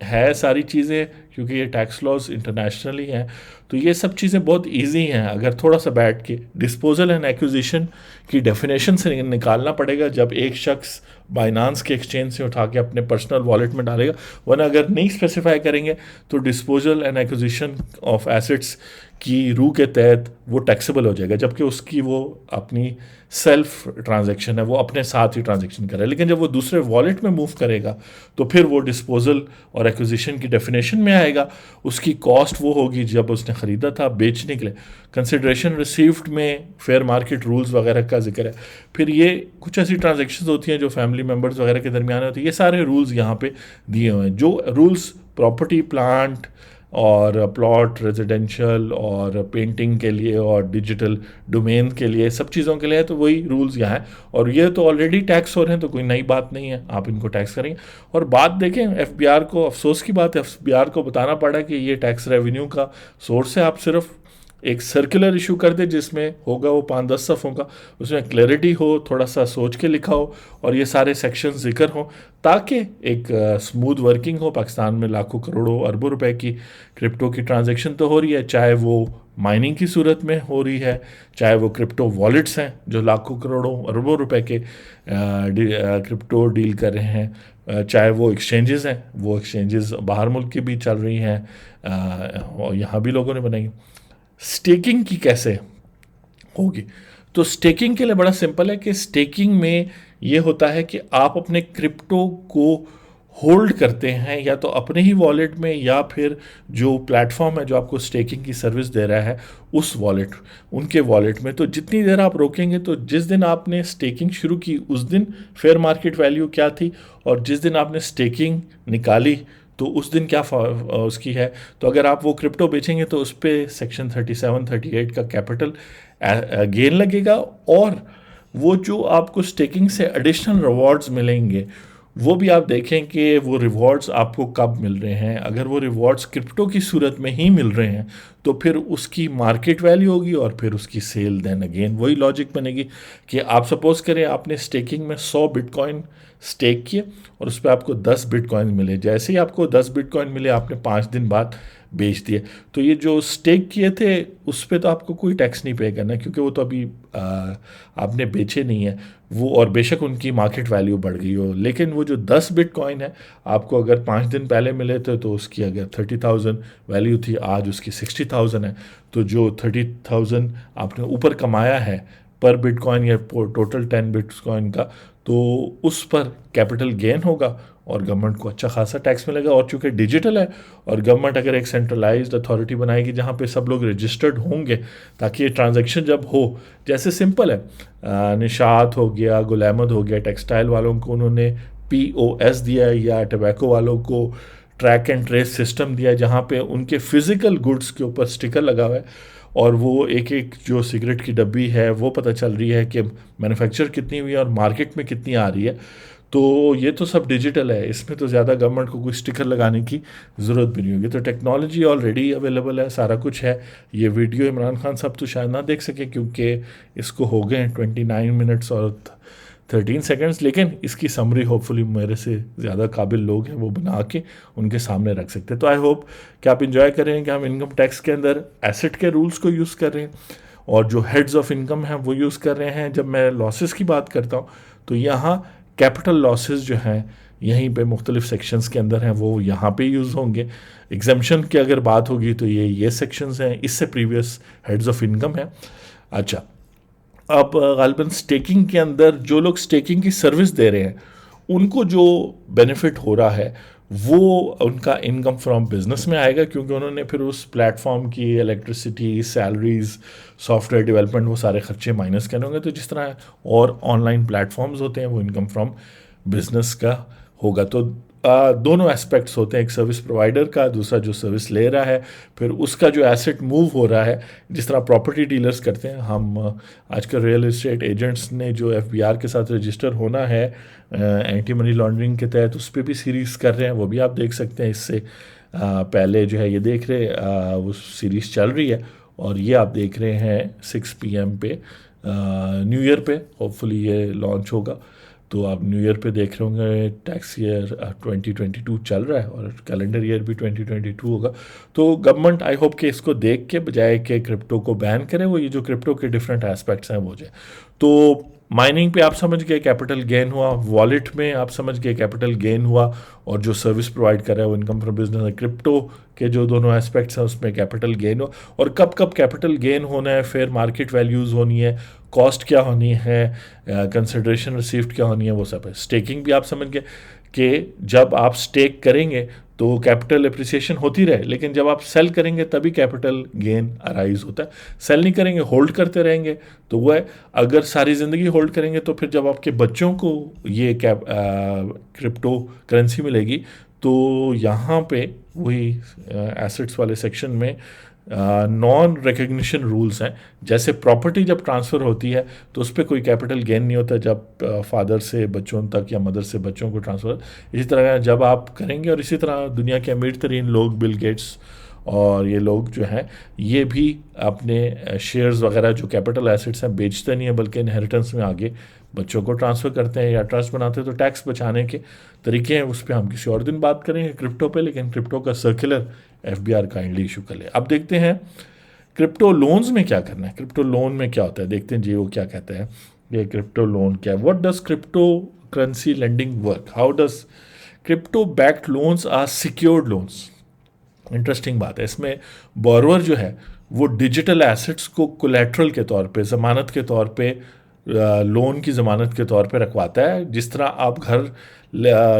है सारी चीज़ें, क्योंकि ये टैक्स लॉज इंटरनेशनली हैं, तो ये सब चीज़ें बहुत इजी हैं। अगर थोड़ा सा बैठ के डिस्पोजल एंड एक्विजिशन की डेफिनेशन से निकालना पड़ेगा जब एक शख्स बाइनांस के एक्सचेंज से उठा के अपने पर्सनल वॉलेट में डालेगा, वरना अगर नहीं स्पेसिफाई करेंगे तो disposal and acquisition of assets की रूल के तहत वो टैक्सेबल हो जाएगा, जबकि उसकी वो अपनी सेल्फ ट्रांजैक्शन है, वो अपने साथ ही ट्रांजैक्शन करे। लेकिन जब वो दूसरे वॉलेट में मूव करेगा तो फिर वो डिस्पोजल और एक्विजिशन की डेफिनेशन में आएगा। उसकी कॉस्ट वो होगी जब उसने ख़रीदा था बेचने के लिए। कंसिडरेशन रिसीव्ड में फेयर मार्केट रूल्स वगैरह का जिक्र है। फिर ये कुछ ऐसी ट्रांजैक्शंस होती हैं जो फैमिली मेम्बर्स वगैरह के दरमियान होती है, ये सारे रूल्स यहाँ पे दिए हुए हैं। जो रूल्स प्रॉपर्टी प्लांट और प्लॉट रेजिडेंशियल और पेंटिंग के लिए और डिजिटल डोमेन के लिए, सब चीज़ों के लिए है, तो वही रूल्स यहाँ हैं। और ये तो ऑलरेडी टैक्स हो रहे हैं, तो कोई नई बात नहीं है, आप इनको टैक्स करेंगे। और बात देखें एफबीआर को, अफसोस की बात है एफबीआर को बताना पड़ा कि ये टैक्स रेवेन्यू का सोर्स है। आप सिर्फ एक सर्कुलर इशू कर दे जिसमें होगा वो 5-10 सफ़ों का, उसमें क्लैरिटी हो, थोड़ा सा सोच के लिखा हो और ये सारे सेक्शन जिक्र हों, ताकि एक स्मूथ वर्किंग हो। पाकिस्तान में लाखों करोड़ों अरबों रुपए की क्रिप्टो की ट्रांजैक्शन तो हो रही है, चाहे वो माइनिंग की सूरत में हो रही है, चाहे वो क्रिप्टो वॉलेट्स हैं जो लाखों करोड़ों अरबों रुपए के क्रिप्टो डील कर रहे हैं, चाहे वो एक्सचेंजेस हैं, वो एक्सचेंजेस बाहर मुल्क की भी चल रही हैं और यहाँ भी लोगों ने बनाई। स्टेकिंग की कैसे होगी? तो स्टेकिंग के लिए बड़ा सिंपल है कि स्टेकिंग में ये होता है कि आप अपने क्रिप्टो को होल्ड करते हैं या तो अपने ही वॉलेट में या फिर जो प्लेटफॉर्म है जो आपको स्टेकिंग की सर्विस दे रहा है उस वॉलेट, उनके वॉलेट में। तो जितनी देर आप रोकेंगे, तो जिस दिन आपने स्टेकिंग शुरू की उस दिन फेयर मार्केट वैल्यू क्या थी और जिस दिन आपने स्टेकिंग निकाली तो उस दिन क्या उसकी है। तो अगर आप वो क्रिप्टो बेचेंगे तो उस पर सेक्शन 37 38 का कैपिटल गेन लगेगा। और वो जो आपको स्टेकिंग से एडिशनल रिवॉर्ड्स मिलेंगे वो भी आप देखें कि वो रिवॉर्ड्स आपको कब मिल रहे हैं। अगर वो रिवॉर्ड्स क्रिप्टो की सूरत में ही मिल रहे हैं तो फिर उसकी मार्केट वैल्यू होगी और फिर उसकी सेल देन अगेन वही लॉजिक बनेगी कि आप सपोज करें आपने स्टेकिंग में 100 बिटकॉइन स्टेक किए और उस पर आपको 10 बिटकॉइन मिले। जैसे ही आपको 10 बिटकॉइन मिले आपने 5 दिन बाद बेच दिए, तो ये जो स्टेक किए थे उस पर तो आपको कोई टैक्स नहीं पे करना, क्योंकि वो तो अभी आपने बेचे नहीं है वो, और बेशक उनकी मार्केट वैल्यू बढ़ गई हो। लेकिन वो जो 10 बिटकॉइन है आपको अगर 5 दिन पहले मिले थे तो उसकी अगर 30,000 वैल्यू थी, आज उसकी 60,000 है। तो जो 30,000 आपने ऊपर कमाया है पर बिटकॉइन या टोटल 10 बिटकॉइन का, तो उस पर कैपिटल गेन होगा और गवर्नमेंट को अच्छा खासा टैक्स मिलेगा। और चूंकि डिजिटल है और गवर्नमेंट अगर एक सेंट्रलाइज्ड अथॉरिटी बनाएगी जहाँ पे सब लोग रजिस्टर्ड होंगे, ताकि ये ट्रांजैक्शन जब हो, जैसे सिंपल है निशात हो गया, गुल अहमद हो गया, टेक्सटाइल वालों को उन्होंने POS दिया है, या टबैको वालों को ट्रैक एंड ट्रेस सिस्टम दिया है जहाँ पे उनके फिजिकल गुड्स के ऊपर स्टिकर लगा हुआ है और वो एक एक जो सिगरेट की डब्बी है वो पता चल रही है कि मैन्युफैक्चर कितनी हुई है और मार्केट में कितनी आ रही है। तो ये तो सब डिजिटल है, इसमें तो ज़्यादा गवर्नमेंट को कोई स्टिकर लगाने की ज़रूरत भी नहीं होगी। तो टेक्नोलॉजी ऑलरेडी अवेलेबल है, सारा कुछ है। ये वीडियो इमरान खान साहब तो शायद ना देख सके क्योंकि इसको हो गए 29 मिनट्स और 13 सेकंड्स, लेकिन इसकी समरी होपफुली मेरे से ज़्यादा काबिल लोग हैं वो बना के उनके सामने रख सकते हैं। तो आई होप कि आप इंजॉय कर रहे हैं कि हम इनकम टैक्स के अंदर एसेट के रूल्स को यूज़ कर रहे हैं और जो हेड्स ऑफ इनकम हैं वो यूज़ कर रहे हैं। जब मैं लॉसेस की बात करता हूँ तो यहाँ कैपिटल लॉसेस जो हैं यहीं पे मुख्तलिफ सेक्शंस के अंदर हैं वो यहाँ पे यूज़ होंगे। एग्जामेशन की अगर बात होगी तो ये सेक्शंस हैं, इससे प्रीवियस हेड्स ऑफ इनकम है। अच्छा, अब गालिबन स्टेकिंग के अंदर जो लोग स्टेकिंग की सर्विस दे रहे हैं उनको जो बेनिफिट हो रहा है वो उनका इनकम फ्रॉम बिजनेस में आएगा, क्योंकि उन्होंने फिर उस प्लेटफॉर्म की इलेक्ट्रिसिटी, सैलरीज, सॉफ्टवेयर डेवलपमेंट, वो सारे खर्चे माइनस करने होंगे। तो जिस तरह और ऑनलाइन प्लेटफॉर्म्स होते हैं वो इनकम फ्रॉम बिजनेस का होगा। तो दोनों एस्पेक्ट्स होते हैं, एक सर्विस प्रोवाइडर का, दूसरा जो सर्विस ले रहा है, फिर उसका जो एसेट मूव हो रहा है। जिस तरह प्रॉपर्टी डीलर्स करते हैं, हम आजकल रियल एस्टेट एजेंट्स ने जो FBR के साथ रजिस्टर होना है एंटी मनी लॉन्ड्रिंग के तहत, उस पर भी सीरीज़ कर रहे हैं, वो भी आप देख सकते हैं। इससे पहले जो है ये देख रहे वो सीरीज़ चल रही है, और ये आप देख रहे हैं 6 PM पे न्यू ईयर पे होपफुली ये लॉन्च होगा। तो आप न्यू ईयर पे देख रहे होंगे, टैक्स ईयर 2022 चल रहा है और कैलेंडर ईयर भी 2022 होगा। तो गवर्नमेंट आई होप कि इसको देख के बजाय कि क्रिप्टो को बैन करे, वो ये जो क्रिप्टो के डिफरेंट एस्पेक्ट्स हैं वो जाए। तो माइनिंग पे आप समझ गए कैपिटल गेन हुआ, वॉलेट में आप समझ गए कैपिटल गेन हुआ, और जो सर्विस प्रोवाइड कर रहा है वो इनकम फ्रॉम बिजनेस है। क्रिप्टो के जो दोनों एस्पेक्ट्स हैं उसमें कैपिटल गेन हो, और कब कब कैपिटल गेन होना है, फेयर मार्केट वैल्यूज़ होनी है, कॉस्ट क्या होनी है, कंसिडरेशन रिसीव्ड क्या होनी है, वो सब है। स्टेकिंग भी आप समझ गए कि जब आप स्टेक करेंगे तो कैपिटल एप्रिसिएशन होती रहे, लेकिन जब आप सेल करेंगे तभी कैपिटल गेन अराइज होता है। सेल नहीं करेंगे, होल्ड करते रहेंगे तो वो है। अगर सारी ज़िंदगी होल्ड करेंगे तो फिर जब आपके बच्चों को ये क्रिप्टो करेंसी मिलेगी तो यहाँ पे वही एसेट्स वाले सेक्शन में नॉन रिकग्निशन रूल्स हैं। जैसे प्रॉपर्टी जब ट्रांसफ़र होती है तो उस पर कोई कैपिटल गेन नहीं होता जब फादर से बच्चों तक या मदर से बच्चों को ट्रांसफ़र। इसी तरह जब आप करेंगे, और इसी तरह दुनिया के अमीर तरीन लोग, बिल गेट्स और ये लोग जो हैं, ये भी अपने शेयर्स वगैरह जो कैपिटल एसेट्स हैं बेचते नहीं हैं, बल्कि इनहेरिटेंस में आगे बच्चों को ट्रांसफ़र करते हैं या ट्रस्ट बनाते हैं। तो टैक्स बचाने के तरीके हैं, उस पर हम किसी और दिन बात करेंगे क्रिप्टो पे। लेकिन क्रिप्टो का सर्कुलर FBR काइंडली इशू कर ले। अब देखते हैं क्रिप्टो लोन्स में क्या करना है। क्रिप्टो लोन में क्या होता है, देखते हैं जी वो क्या कहते हैं। ये क्रिप्टो लोन क्या है, what does crypto currency lending work, how does crypto backed loans are secured loans. Interesting बात है, इसमें बोरोवर जो है वो डिजिटल एसेट्स को कोलैटरल के तौर पे, ज़मानत के तौर पे, लोन की ज़मानत के तौर पे रखवाता है। जिस तरह आप घर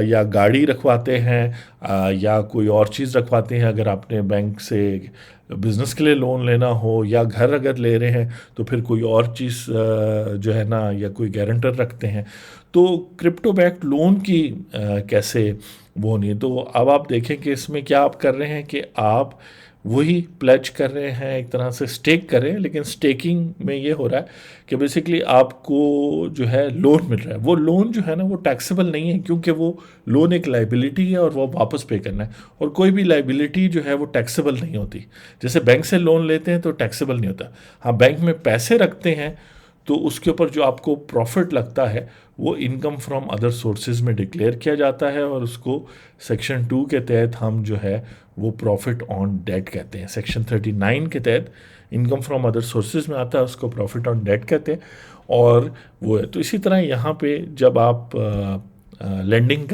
या गाड़ी रखवाते हैं या कोई और चीज़ रखवाते हैं, अगर आपने बैंक से बिज़नेस के लिए लोन लेना हो, या घर अगर ले रहे हैं तो फिर कोई और चीज़ जो है ना, या कोई गारंटर रखते हैं। तो क्रिप्टो बैक्ड लोन की कैसे वो नहीं। तो अब आप देखें कि इसमें क्या आप कर रहे हैं कि आप वही प्लेज कर रहे हैं, एक तरह से स्टेक कर रहे हैं, लेकिन स्टेकिंग में ये हो रहा है कि बेसिकली आपको जो है लोन मिल रहा है। वो लोन जो है ना वो टैक्सेबल नहीं है, क्योंकि वो लोन एक लाइबिलिटी है और वो वापस पे करना है, और कोई भी लाइबिलिटी जो है वो टैक्सेबल नहीं होती। जैसे बैंक से लोन लेते हैं तो टैक्सेबल नहीं होता। हाँ, बैंक में पैसे रखते हैं तो उसके ऊपर जो आपको प्रॉफिट लगता है वो इनकम फ्रॉम अदर सोर्सेज में डिक्लेयर किया जाता है, और उसको सेक्शन 2 के तहत हम जो है वो प्रॉफिट ऑन डेट कहते हैं। सेक्शन 39 के तहत इनकम फ्रॉम अदर सोर्सेज में आता है, उसको प्रॉफिट ऑन डेट कहते हैं, और वो है। तो इसी तरह यहाँ पे जब आप लेंडिंग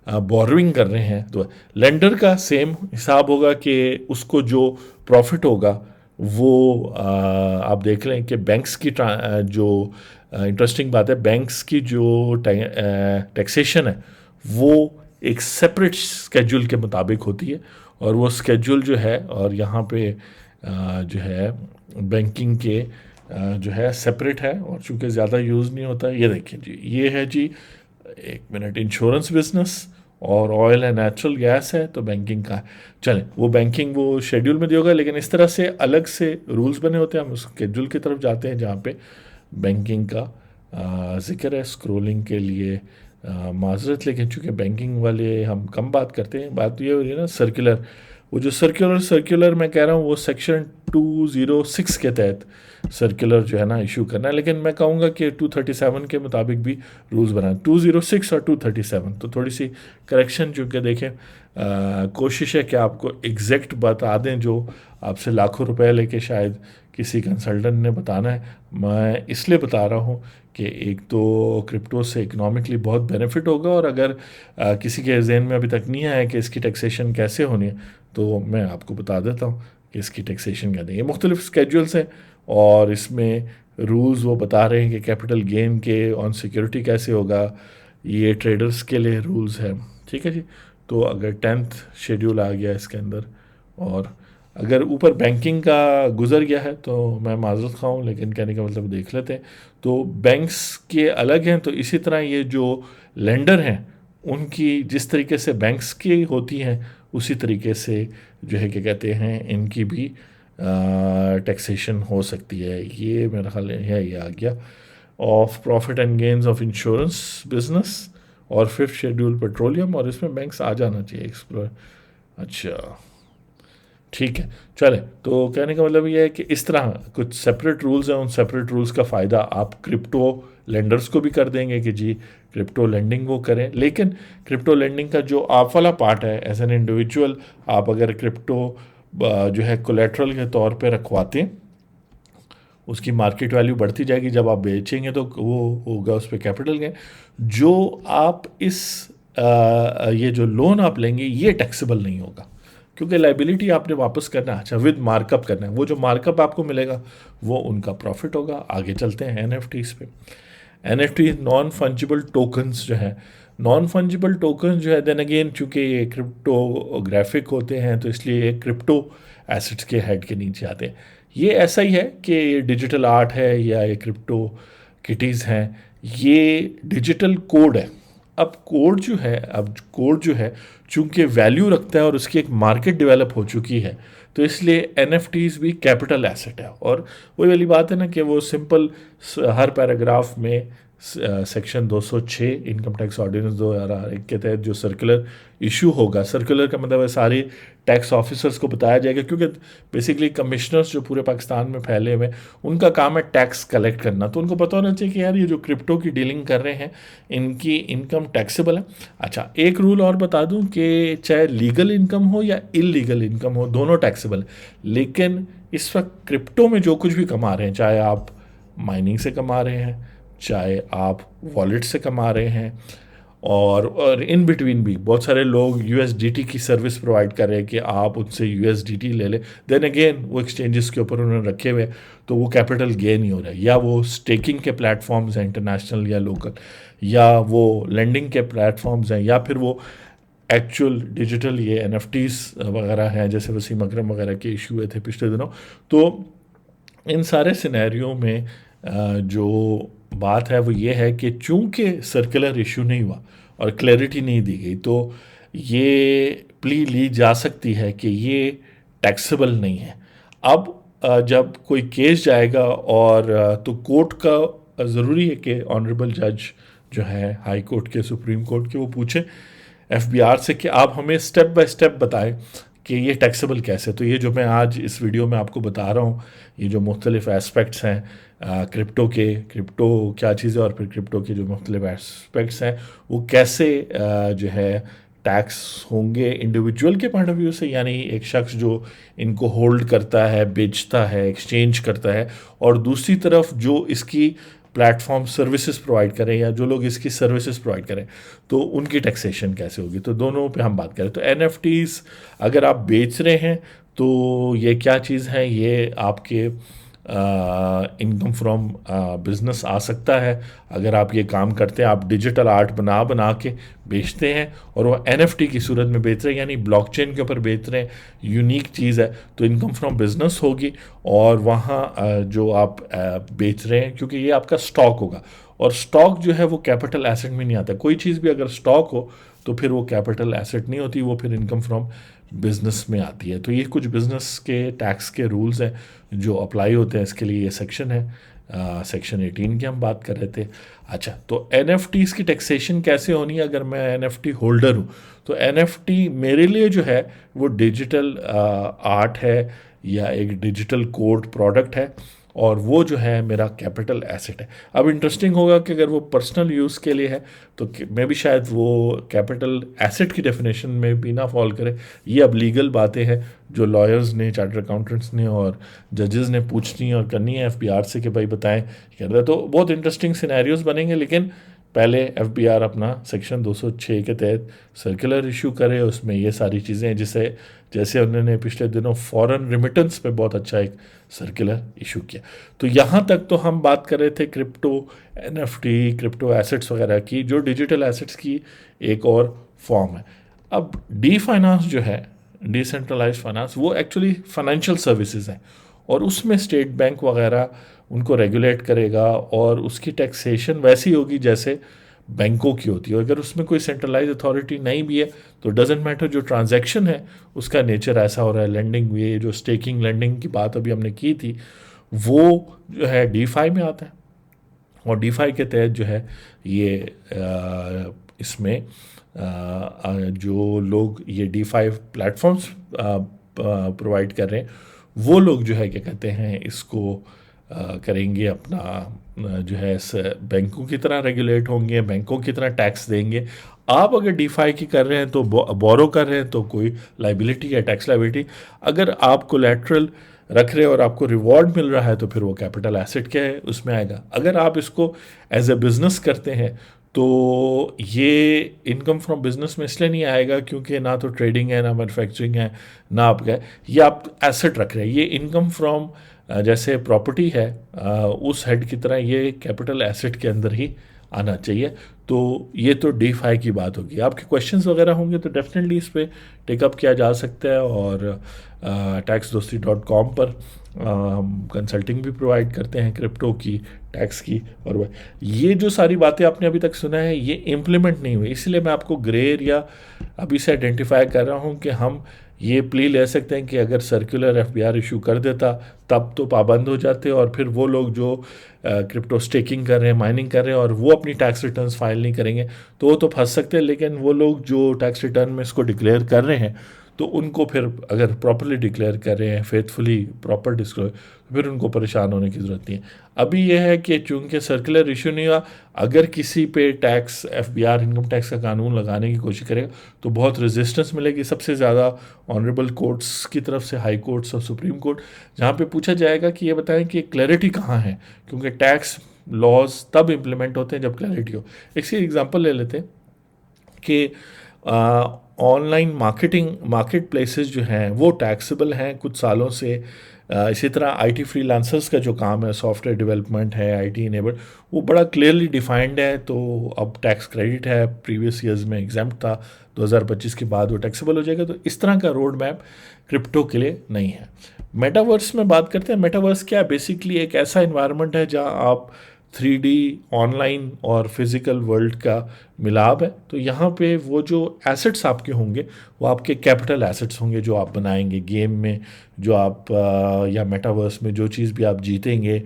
बोरोइंग कर रहे हैं तो लेंडर का सेम हिसाब होगा कि उसको जो प्रॉफिट होगा वो आप देख लें कि बैंक्स की जो इंटरेस्टिंग बात है, बैंक्स की जो टैक्सेशन है वो एक सेपरेट स्केड्यूल के मुताबिक होती है, और वो स्केड्यूल जो है, और यहाँ पे जो है बैंकिंग के जो है सेपरेट है, और चूँकि ज़्यादा यूज़ नहीं होता। ये देखिए जी, ये है जी, एक मिनट, इंश्योरेंस बिजनेस और ऑयल एंड नेचुरल गैस है तो बैंकिंग का। चलें, वो बैंकिंग वो शेड्यूल में दिया होगा, लेकिन इस तरह से अलग से रूल्स बने होते हैं। हम उस शेड्यूल की तरफ जाते हैं जहाँ पे बैंकिंग का जिक्र है। स्क्रोलिंग के लिए माजरत, लेकिन चूँकि बैंकिंग वाले हम कम बात करते हैं। बात ये हो रही है ना सर्कुलर, वो जो सर्कुलर मैं कह रहा हूँ वो सेक्शन 206 के तहत सर्कुलर जो है ना इशू करना है, लेकिन मैं कहूँगा कि 237 के मुताबिक भी रूल्स बनाए, 206 और 237। तो थोड़ी सी करेक्शन, चूँकि देखें कोशिश है कि आपको एग्जैक्ट बता दें जो आपसे लाखों रुपए लेके शायद किसी कंसल्टेंट ने बताना है। मैं इसलिए बता रहा हूँ कि एक तो क्रिप्टो से इकोनॉमिकली बहुत बेनिफिट होगा, और अगर किसी के जहन में अभी तक नहीं आया कि इसकी टैक्सेशन कैसे होनी है, तो मैं आपको बता देता हूँ कि इसकी टैक्सेशन क्या देंगे। मुख्तलिफ स्केड्यूल्स हैं और इसमें रूल्स वो बता रहे हैं कि कैपिटल गेन के ऑन सिक्योरिटी कैसे होगा, ये ट्रेडर्स के लिए रूल्स हैं। ठीक है जी। तो अगर 10th शेड्यूल आ गया इसके अंदर, और अगर ऊपर बैंकिंग का गुजर गया है तो मैं माजरत खाऊं, लेकिन कहने का मतलब देख लेते हैं। तो बैंक्स के अलग हैं, तो इसी तरह ये जो लेंडर हैं उनकी जिस तरीके से बैंक्स की होती हैं उसी तरीके से जो है क्या कहते हैं इनकी भी टैक्सेशन हो सकती है। ये मेरा ख्याल है ये आ गया। Of profit and gains of insurance business, और 5th शेड्यूल पेट्रोलियम, और इसमें बैंक्स आ जाना चाहिए एक्सप्लोर। अच्छा ठीक है, चले। तो कहने का मतलब ये है कि इस तरह कुछ सेपरेट रूल्स हैं, उन सेपरेट रूल्स का फ़ायदा आप क्रिप्टो लेंडर्स को भी कर देंगे कि जी क्रिप्टो लेंडिंग वो करें। लेकिन क्रिप्टो लेंडिंग का जो आप वाला पार्ट है, एज एन इंडिविजुअल आप अगर क्रिप्टो जो है कोलेट्रल के तौर पे रखवाते हैं, उसकी मार्केट वैल्यू बढ़ती जाएगी, जब आप बेचेंगे तो वो होगा उस पर कैपिटल गेन। जो आप इस ये जो लोन आप लेंगे ये टैक्सेबल नहीं होगा, क्योंकि लाइबिलिटी आपने वापस करना है। अच्छा, विद मार्कअप करना है, वो जो मार्कअप आपको मिलेगा वो उनका प्रॉफिट होगा। आगे चलते हैं एनएफटीज पे। एनएफटी नॉन फंजिबल टोकन्स जो है, नॉन फंजिबल टोकन्स जो है देन अगेन चूँकि ये क्रिप्टोग्राफिक होते हैं तो इसलिए ये क्रिप्टो एसेट्स के हेड के नीचे आते हैं। ये ऐसा ही है कि ये डिजिटल आर्ट है या ये क्रिप्टो किटीज़ हैं, ये डिजिटल कोड है। अब कोड जो है चूंकि वैल्यू रखता है और उसकी एक मार्केट डेवलप हो चुकी है, तो इसलिए एनएफटीज भी कैपिटल एसेट है। और वही वाली बात है ना कि वो सिंपल हर पैराग्राफ में सेक्शन 206 इनकम टैक्स ऑर्डिनेंस 2001 के तहत जो सर्कुलर इशू होगा, सर्कुलर का मतलब है सारे टैक्स ऑफिसर्स को बताया जाएगा, क्योंकि बेसिकली कमिश्नर्स जो पूरे पाकिस्तान में फैले हुए उनका काम है टैक्स कलेक्ट करना। तो उनको पता होना चाहिए कि यार ये जो क्रिप्टो की डीलिंग कर रहे हैं इनकी इनकम टैक्सेबल है। अच्छा, एक रूल और बता दूं कि चाहे लीगल इनकम हो या इलीगल इनकम हो, दोनों टैक्सेबल है। लेकिन इस वक्त क्रिप्टो में जो कुछ भी कमा रहे हैं, चाहे आप माइनिंग से कमा रहे हैं, चाहे आप वॉलेट से कमा रहे हैं, और इन बिटवीन भी बहुत सारे लोग यूएसडीटी की सर्विस प्रोवाइड कर रहे हैं कि आप उनसे यूएसडीटी ले लें, देन अगेन वो एक्सचेंजेस के ऊपर उन्होंने रखे हुए, तो वो कैपिटल गेन ही हो रहा है। या वो स्टेकिंग के प्लेटफॉर्म्स हैं इंटरनेशनल या लोकल, या वो लेंडिंग के प्लेटफॉर्म्स हैं, या फिर वो एक्चुअल डिजिटल ये एनएफटीज वगैरह हैं, जैसे वसीम अकरम वगैरह के इशू हुए थे पिछले दिनों। तो इन सारे सिनेरियो में जो बात है वो ये है कि चूंकि सर्कुलर इशू नहीं हुआ और क्लैरिटी नहीं दी गई, तो ये प्ली ली जा सकती है कि ये टैक्सेबल नहीं है। अब जब कोई केस जाएगा और तो कोर्ट का ज़रूरी है कि ऑनरेबल जज जो है हाई कोर्ट के, सुप्रीम कोर्ट के, वो पूछे एफबीआर से कि आप हमें स्टेप बाय स्टेप बताएं कि ये टैक्सेबल कैसे। तो ये जो मैं आज इस वीडियो में आपको बता रहा हूँ, ये जो मुख्तलिफ एस्पेक्ट्स हैं क्रिप्टो क्या चीज़ है, और फिर क्रिप्टो के जो मुख्तलिफ एस्पेक्ट्स हैं वो कैसे जो है टैक्स होंगे इंडिविजुअल के पॉइंट ऑफ व्यू से, यानी एक शख्स जो इनको होल्ड करता है, बेचता है, एक्सचेंज करता है, और दूसरी तरफ जो इसकी प्लेटफॉर्म सर्विसेज प्रोवाइड करें या जो लोग इसकी सर्विसेज प्रोवाइड करें, तो उनकी टैक्सेशन कैसे होगी। तो दोनों पे हम बात करें। तो एनएफटीज अगर आप बेच रहे हैं तो ये क्या चीज़ है, ये आपके इनकम फ्रॉम बिजनेस आ सकता है। अगर आप ये काम करते हैं, आप डिजिटल आर्ट बना के बेचते हैं और वो एनएफटी की सूरत में बेच रहे हैं, यानी ब्लॉकचेन के ऊपर बेच रहे हैं, यूनिक चीज़ है, तो इनकम फ्रॉम बिजनेस होगी। और वहाँ जो आप बेच रहे हैं, क्योंकि ये आपका स्टॉक होगा, और स्टॉक जो है वो कैपिटल एसेट में नहीं आता। कोई चीज़ भी अगर स्टॉक हो तो फिर वो कैपिटल एसेट नहीं होती, वो फिर इनकम फ्रॉम बिजनेस में आती है। तो ये कुछ बिजनेस के टैक्स के रूल्स हैं जो अप्लाई होते हैं, इसके लिए ये सेक्शन है। सेक्शन 18 की हम बात कर रहे थे। अच्छा, तो एनएफटीज़ की टैक्सेशन कैसे होनी है अगर मैं एनएफटी होल्डर हूँ। तो एनएफटी मेरे लिए जो है वो डिजिटल आर्ट है या एक डिजिटल कोड प्रोडक्ट है, और वो जो है मेरा कैपिटल एसेट है। अब इंटरेस्टिंग होगा कि अगर वो पर्सनल यूज़ के लिए है तो मे भी शायद वो कैपिटल एसेट की डेफिनेशन में भी ना फॉल करे। ये अब लीगल बातें हैं जो लॉयर्स ने, चार्टर्ड अकाउंटेंट्स ने और जजेस ने पूछनी और करनी है एफबीआर से कि भाई बताएं कर रहा है। तो बहुत इंटरेस्टिंग सिनेरियोज बनेंगे, लेकिन पहले एफबीआर अपना सेक्शन 206 के तहत सर्कुलर इशू करे, उसमें ये सारी चीज़ें जिसे जैसे उन्होंने पिछले दिनों फॉरेन रिमिटेंस पे बहुत अच्छा एक सर्कुलर इशू किया। तो यहाँ तक तो हम बात कर रहे थे क्रिप्टो, एनएफटी, क्रिप्टो एसेट्स वगैरह की, जो डिजिटल एसेट्स की एक और फॉर्म है। अब डी फाइनेंस जो है, डिसेंट्रलाइज्ड फाइनेंस, वो एक्चुअली फाइनेंशियल सर्विसेज है और उसमें स्टेट बैंक वगैरह उनको रेगुलेट करेगा और उसकी टैक्सेशन वैसी होगी जैसे बैंकों की होती है। अगर उसमें कोई सेंट्रलाइज अथॉरिटी नहीं भी है तो डजेंट मैटर, जो ट्रांजैक्शन है उसका नेचर ऐसा हो रहा है। लेंडिंग, ये जो स्टेकिंग लेंडिंग की बात अभी हमने की थी, वो जो है डीफाई में आता है और डीफाई के तहत जो है ये इसमें जो लोग ये डीफाई प्लेटफॉर्म्स प्रोवाइड कर रहे हैं वो लोग जो है क्या कहते हैं इसको करेंगे अपना जो है बैंकों की तरह रेगुलेट होंगे, बैंकों की तरह टैक्स देंगे। आप अगर डीफाई की कर रहे हैं तो बोरो कर रहे हैं तो कोई लाइबिलिटी है, टैक्स लाइबिलिटी। अगर आप कोलैटरल रख रहे हैं और आपको रिवॉर्ड मिल रहा है तो फिर वो कैपिटल एसेट क्या है उसमें आएगा। अगर आप इसको एज ए बिजनेस करते हैं तो ये इनकम फ्रॉम बिजनेस में इसलिए नहीं आएगा क्योंकि ना तो ट्रेडिंग है, ना मैन्युफैक्चरिंग है, ना आपका ये आप एसेट रख रहे हैं। ये इनकम फ्रॉम जैसे प्रॉपर्टी है उस हेड की तरह ये कैपिटल एसेट के अंदर ही आना चाहिए। तो ये तो डीफाई की बात होगी। आपके क्वेश्चंस वगैरह होंगे तो डेफिनेटली इस पर टेकअप किया जा सकता है और taxdosti.com पर हम कंसल्टिंग भी प्रोवाइड करते हैं क्रिप्टो की, टैक्स की। और ये जो सारी बातें आपने अभी तक सुना है ये इम्प्लीमेंट नहीं हुई, इसलिए मैं आपको ग्रे एरिया अभी से आइडेंटिफाई कर रहा हूँ कि हम ये प्ली ले सकते हैं कि अगर सर्कुलर एफबीआर इशू कर देता तब तो पाबंद हो जाते और फिर वो लोग जो क्रिप्टो स्टेकिंग कर रहे हैं, माइनिंग कर रहे हैं और वो अपनी टैक्स रिटर्न्स फाइल नहीं करेंगे तो वो तो फंस सकते हैं। लेकिन वो लोग जो टैक्स रिटर्न में इसको डिक्लेयर कर रहे हैं तो उनको फिर अगर प्रॉपरली डिक्लेयर कर रहे हैं, फेथफुली प्रॉपर डिस्क्लोज, तो फिर उनको परेशान होने की ज़रूरत नहीं है। अभी यह है कि चूंकि सर्कुलर इशू नहीं हुआ, अगर किसी पे टैक्स एफबीआर इनकम टैक्स का कानून लगाने की कोशिश करेगा तो बहुत रेजिस्टेंस मिलेगी, सबसे ज़्यादा ऑनरेबल कोर्ट्स की तरफ से, हाई कोर्ट्स और सुप्रीम कोर्ट, जहाँ पे पूछा जाएगा कि ये बताएं कि क्लैरिटी कहाँ है, क्योंकि टैक्स लॉज तब इम्प्लीमेंट होते हैं जब क्लैरिटी हो। इसकी एग्जांपल ले लेते हैं कि ऑनलाइन मार्केट प्लेसेस जो हैं वो टैक्सेबल हैं कुछ सालों से। इसी तरह आईटी फ्रीलांसर्स का जो काम है, सॉफ्टवेयर डेवलपमेंट है, आईटी इनेबल्ड, वो बड़ा क्लियरली डिफाइंड है। तो अब टैक्स क्रेडिट है, प्रीवियस ईयर्स में एग्जाम्प्ट था, 2025 के बाद वो टैक्सेबल हो जाएगा। तो इस तरह का रोड मैप क्रिप्टो के लिए नहीं है। मेटावर्स में बात करते हैं। मेटावर्स क्या है? बेसिकली एक ऐसा इन्वायरमेंट है जहाँ आप 3D ऑनलाइन और फिज़िकल वर्ल्ड का मिलाप है। तो यहाँ पे वो जो एसेट्स आपके होंगे वो आपके कैपिटल एसेट्स होंगे जो आप बनाएंगे गेम में, जो आप या मेटावर्स में जो चीज़ भी आप जीतेंगे।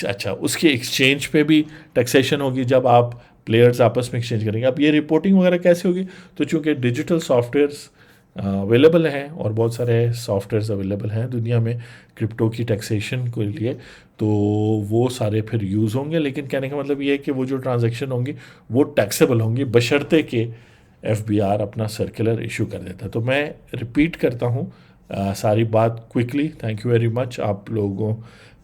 अच्छा, उसके एक्सचेंज पे भी टैक्सेशन होगी जब आप प्लेयर्स आपस में एक्सचेंज करेंगे। अब ये रिपोर्टिंग वगैरह कैसे होगी? तो चूँकि डिजिटल सॉफ्टवेयर्स अवेलेबल हैं और बहुत सारे सॉफ्टवेयर्स अवेलेबल हैं दुनिया में क्रिप्टो की टैक्सेशन के लिए, तो वो सारे फिर यूज़ होंगे। लेकिन कहने का मतलब ये है कि वो जो ट्रांजैक्शन होंगी वो टैक्सेबल होंगी बशर्ते कि एफबीआर अपना सर्कुलर इशू कर देता। तो मैं रिपीट करता हूँ सारी बात quickly. Thank you very much. आप लोगों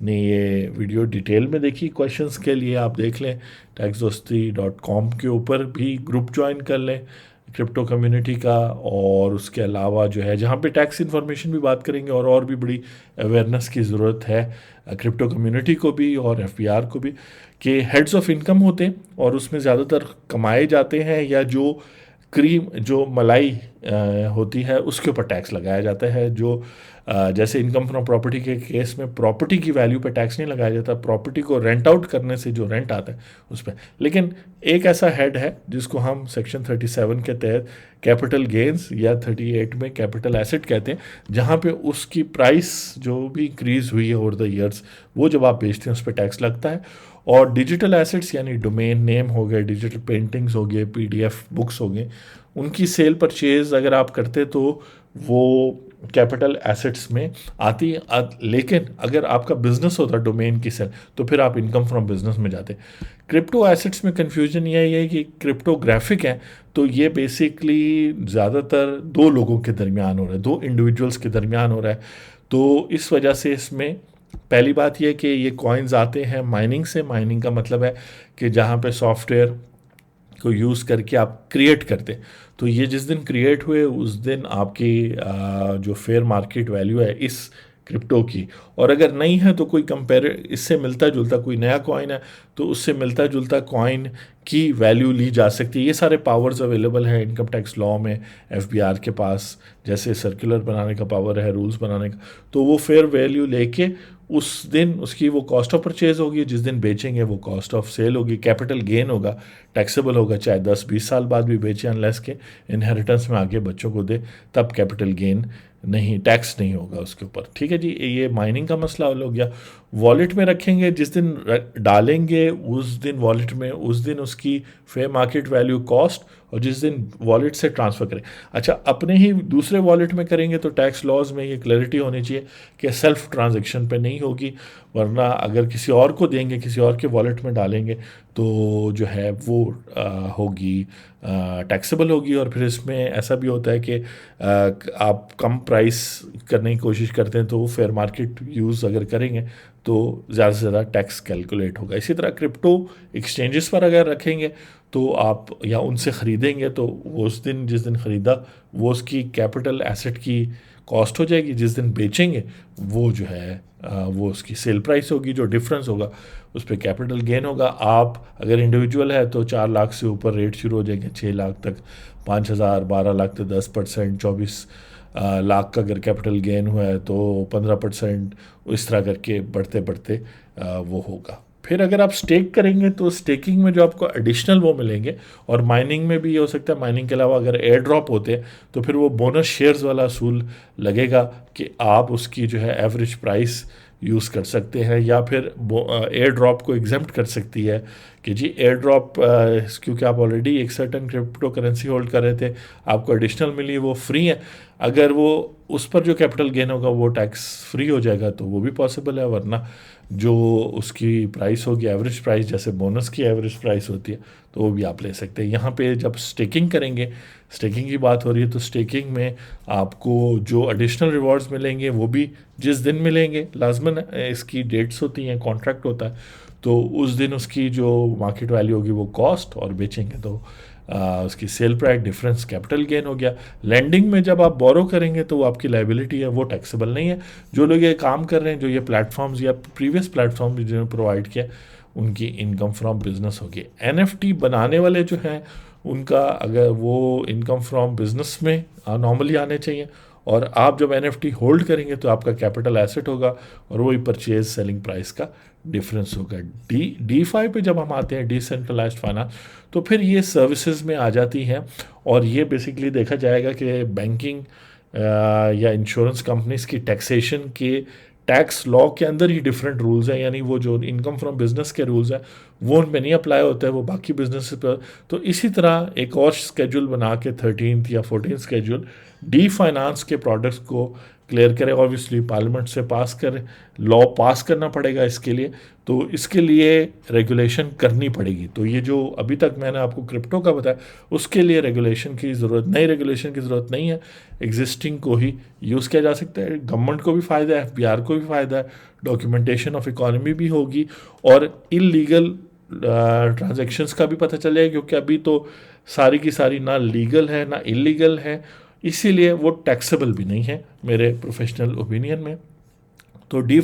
ने ये वीडियो डिटेल में देखी। क्वेश्चंस के लिए आप देख लें, taxdosti.com के ऊपर भी ग्रुप ज्वाइन कर लें क्रिप्टो कम्युनिटी का। और उसके अलावा जो है जहाँ पे टैक्स इन्फॉर्मेशन भी बात करेंगे और भी बड़ी अवेयरनेस की ज़रूरत है क्रिप्टो कम्युनिटी को भी और एफबीआर को भी, कि हेड्स ऑफ इनकम होते हैं और उसमें ज़्यादातर कमाए जाते हैं या जो क्रीम, जो मलाई होती है उसके ऊपर टैक्स लगाया जाता है। जो जैसे इनकम फ्रॉम प्रॉपर्टी के केस में प्रॉपर्टी की वैल्यू पे टैक्स नहीं लगाया जाता, प्रॉपर्टी को रेंट आउट करने से जो रेंट आता है उस पर। लेकिन एक ऐसा हेड है जिसको हम सेक्शन 37 के तहत कैपिटल गेंस या 38 में कैपिटल एसेट कहते हैं, जहाँ पे उसकी प्राइस जो भी इंक्रीज हुई है ओवर द ईयर्स वो जब आप बेचते हैं उस पर टैक्स लगता है। और डिजिटल एसेट्स यानी डोमेन नेम हो गए, डिजिटल पेंटिंग्स हो गए, PDF बुक्स हो गए, उनकी सेल परचेज अगर आप करते तो वो कैपिटल एसेट्स में आती है। लेकिन अगर आपका बिजनेस होता डोमेन की सेल, तो फिर आप इनकम फ्रॉम बिजनेस में जाते। क्रिप्टो एसेट्स में कन्फ्यूजन ये है कि क्रिप्टोग्राफिक है, तो ये बेसिकली ज़्यादातर दो लोगों के दरमियान हो रहा है, दो इंडिविजुअल्स के दरमियान हो रहा है। तो इस वजह से इसमें पहली बात यह कि ये कॉइन्स आते हैं माइनिंग से। माइनिंग का मतलब है कि जहाँ पे सॉफ्टवेयर को यूज़ करके आप क्रिएट करते। तो ये जिस दिन क्रिएट हुए उस दिन आपकी जो फेयर मार्केट वैल्यू है इस क्रिप्टो की, और अगर नहीं है तो कोई कंपेयर इससे मिलता जुलता कोई नया कॉइन है तो उससे मिलता जुलता कॉइन की वैल्यू ली जा सकती है। ये सारे पावर्स अवेलेबल हैं इनकम टैक्स लॉ में, एफबीआर के पास जैसे सर्कुलर बनाने का पावर है, रूल्स बनाने का। तो वो फेयर वैल्यू लेके उस दिन उसकी वो कॉस्ट ऑफ परचेज होगी, जिस दिन बेचेंगे वो कॉस्ट ऑफ सेल होगी, कैपिटल गेन होगा, टैक्सेबल होगा, चाहे 10-20 साल बाद भी बेचे, अनलेस के इनहेरिटेंस में आगे बच्चों को दे, तब कैपिटल गेन नहीं, टैक्स नहीं होगा उसके ऊपर। ठीक है जी, ये माइनिंग का मसला हो गया। वॉलेट में रखेंगे, जिस दिन डालेंगे उस दिन वॉलेट में, उस दिन उसकी फेयर मार्केट वैल्यू कॉस्ट, और जिस दिन वॉलेट से ट्रांसफ़र करें। अच्छा, अपने ही दूसरे वॉलेट में करेंगे तो टैक्स लॉज में ये क्लैरिटी होनी चाहिए कि सेल्फ ट्रांजैक्शन पे नहीं होगी, वरना अगर किसी और को देंगे, किसी और के वॉलेट में डालेंगे तो जो है वो होगी टैक्सेबल होगी। और फिर इसमें ऐसा भी होता है कि आप कम प्राइस करने की कोशिश करते हैं तो वो फेयर मार्केट यूज़ अगर करेंगे तो ज़्यादा से ज़्यादा टैक्स कैलकुलेट होगा। इसी तरह क्रिप्टो एक्सचेंजेस पर अगर रखेंगे तो आप या उनसे ख़रीदेंगे तो वो उस दिन जिस दिन ख़रीदा वो उसकी कैपिटल एसेट की कॉस्ट हो जाएगी, जिस दिन बेचेंगे वो जो है वो उसकी सेल प्राइस होगी, जो डिफरेंस होगा उस पर कैपिटल गेन होगा। आप अगर इंडिविजुअल है तो 4 लाख से ऊपर रेट शुरू हो जाएंगे, 6 लाख तक 5,000, 12 लाख तो 10%, 24 लाख का अगर कैपिटल गेन हुआ है तो 15%, इस तरह करके बढ़ते बढ़ते वो होगा। फिर अगर आप स्टेक करेंगे तो स्टेकिंग में जो आपको एडिशनल वो मिलेंगे, और माइनिंग में भी ये हो सकता है, माइनिंग के अलावा अगर एयर ड्रॉप होते हैं तो फिर वो बोनस शेयर्स वाला असूल लगेगा कि आप उसकी जो है एवरेज प्राइस यूज़ कर सकते हैं, या फिर एयर ड्रॉप को एग्जेम्प्ट कर सकती है कि जी एयर ड्रॉप क्योंकि आप ऑलरेडी एक सर्टन क्रिप्टो करेंसी होल्ड कर रहे थे, आपको एडिशनल मिली, वो फ्री है, अगर वो उस पर जो कैपिटल गेन होगा वो टैक्स फ्री हो जाएगा तो वो भी पॉसिबल है। वरना जो उसकी प्राइस होगी एवरेज प्राइस, जैसे बोनस की एवरेज प्राइस होती है, तो वो भी आप ले सकते हैं। यहाँ पे जब स्टेकिंग करेंगे, स्टेकिंग की बात हो रही है, तो स्टेकिंग में आपको जो एडिशनल रिवॉर्ड्स मिलेंगे वो भी जिस दिन मिलेंगे, लाजमन इसकी डेट्स होती हैं, कॉन्ट्रैक्ट होता है, तो उस दिन उसकी जो मार्केट वैल्यू होगी वो कॉस्ट, और बेचेंगे तो उसकी sale price difference capital gain हो गया। लैंडिंग में जब आप बोरो करेंगे तो वो आपकी लाइबिलिटी है, वो टैक्सेबल नहीं है। जो लोग ये काम कर रहे हैं, जो ये प्लेटफॉर्म्स या प्रीवियस प्लेटफॉर्म जिन्होंने प्रोवाइड किया, उनकी इनकम फ्रॉम बिजनेस होगी। एनएफटी बनाने वाले जो हैं उनका अगर वो इनकम फ्रॉम बिजनेस में नॉर्मली आने चाहिए, और आप जब एनएफटी होल्ड करेंगे तो आपका कैपिटल एसेट होगा, और वही परचेज सेलिंग प्राइस का डिफरेंस होगा। डी फाई पे जब हम आते हैं, डिसेंट्रलाइज्ड फाइनेंस, तो फिर ये सर्विसेज में आ जाती हैं, और ये बेसिकली देखा जाएगा कि बैंकिंग या इंश्योरेंस कंपनीज की टैक्सेशन के टैक्स लॉ के अंदर ही डिफरेंट रूल्स हैं, यानी वो जो इनकम फ्रॉम बिजनेस के रूल्स हैं वो उन पर नहीं अप्लाई होता है, वो बाकी बिजनेस पर। तो इसी तरह एक और स्केड्यूल बना के 13th या 14th स्केड्यूल डी फाइनेंस के प्रोडक्ट्स को क्लियर करें। ऑब्वियसली पार्लियामेंट से पास करें, लॉ पास करना पड़ेगा इसके लिए, तो इसके लिए रेगुलेशन करनी पड़ेगी। तो ये जो अभी तक मैंने आपको क्रिप्टो का बताया, उसके लिए रेगुलेशन की ज़रूरत, नई रेगुलेशन की ज़रूरत नहीं है, एग्जिस्टिंग को ही यूज़ किया जा सकता है। गवर्नमेंट को भी फ़ायदा है, एफबीआर को भी फ़ायदा है, डॉक्यूमेंटेशन ऑफ इकॉनमी भी होगी, और इलीगल ट्रांजैक्शंस का भी पता चलेगा, क्योंकि अभी तो सारी की सारी ना लीगल है ना इलीगल है, इसीलिए वो टैक्सेबल भी नहीं है मेरे प्रोफेशनल ओपिनियन में। तो डी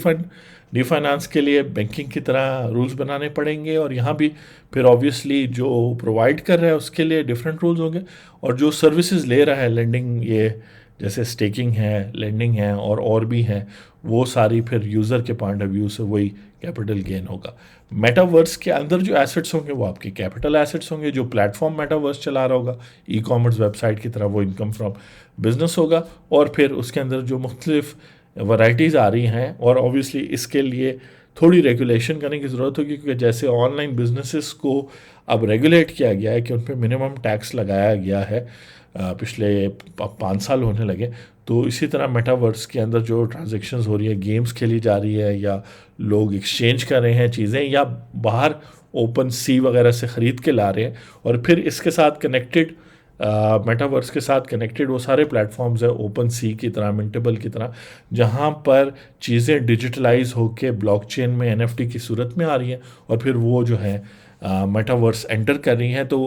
फाइनेंस के लिए बैंकिंग की तरह रूल्स बनाने पड़ेंगे, और यहाँ भी फिर ऑब्वियसली जो प्रोवाइड कर रहा है उसके लिए डिफरेंट रूल्स होंगे, और जो सर्विसेज ले रहा है लेंडिंग, ये जैसे स्टेकिंग है, लेंडिंग है और भी हैं, वो सारी फिर यूज़र के पॉइंट ऑफ व्यू से वही कैपिटल गेन होगा। मेटावर्स के अंदर जो एसेट्स होंगे वो आपके कैपिटल एसेट्स होंगे। जो प्लेटफॉर्म मेटावर्स चला रहा होगा ई कॉमर्स वेबसाइट की तरह, वो इनकम फ्रॉम बिजनेस होगा, और फिर उसके अंदर जो मुख्तलिफ वैराइटीज़ आ रही हैं, और ऑब्वियसली इसके लिए थोड़ी रेगुलेशन करने की ज़रूरत होगी, क्योंकि जैसे ऑनलाइन बिजनेसेस को अब रेगुलेट किया गया है कि उन पर मिनिमम टैक्स लगाया गया है, पिछले 5 साल होने लगे, तो इसी तरह मेटावर्स के अंदर जो ट्रांजैक्शंस हो रही है, गेम्स खेली जा रही है, या लोग एक्सचेंज कर रहे हैं चीज़ें, या बाहर ओपन सी वगैरह से ख़रीद के ला रहे हैं, और फिर इसके साथ कनेक्टेड मेटावर्स के साथ कनेक्टेड वो सारे प्लेटफॉर्म्स हैं ओपन सी की तरह, मिंटेबल की तरह, जहाँ पर चीज़ें डिजिटलाइज होके ब्लॉकचेन में एनएफटी की सूरत में आ रही हैं, और फिर वो जो है मेटावर्स एंटर कर रही हैं। तो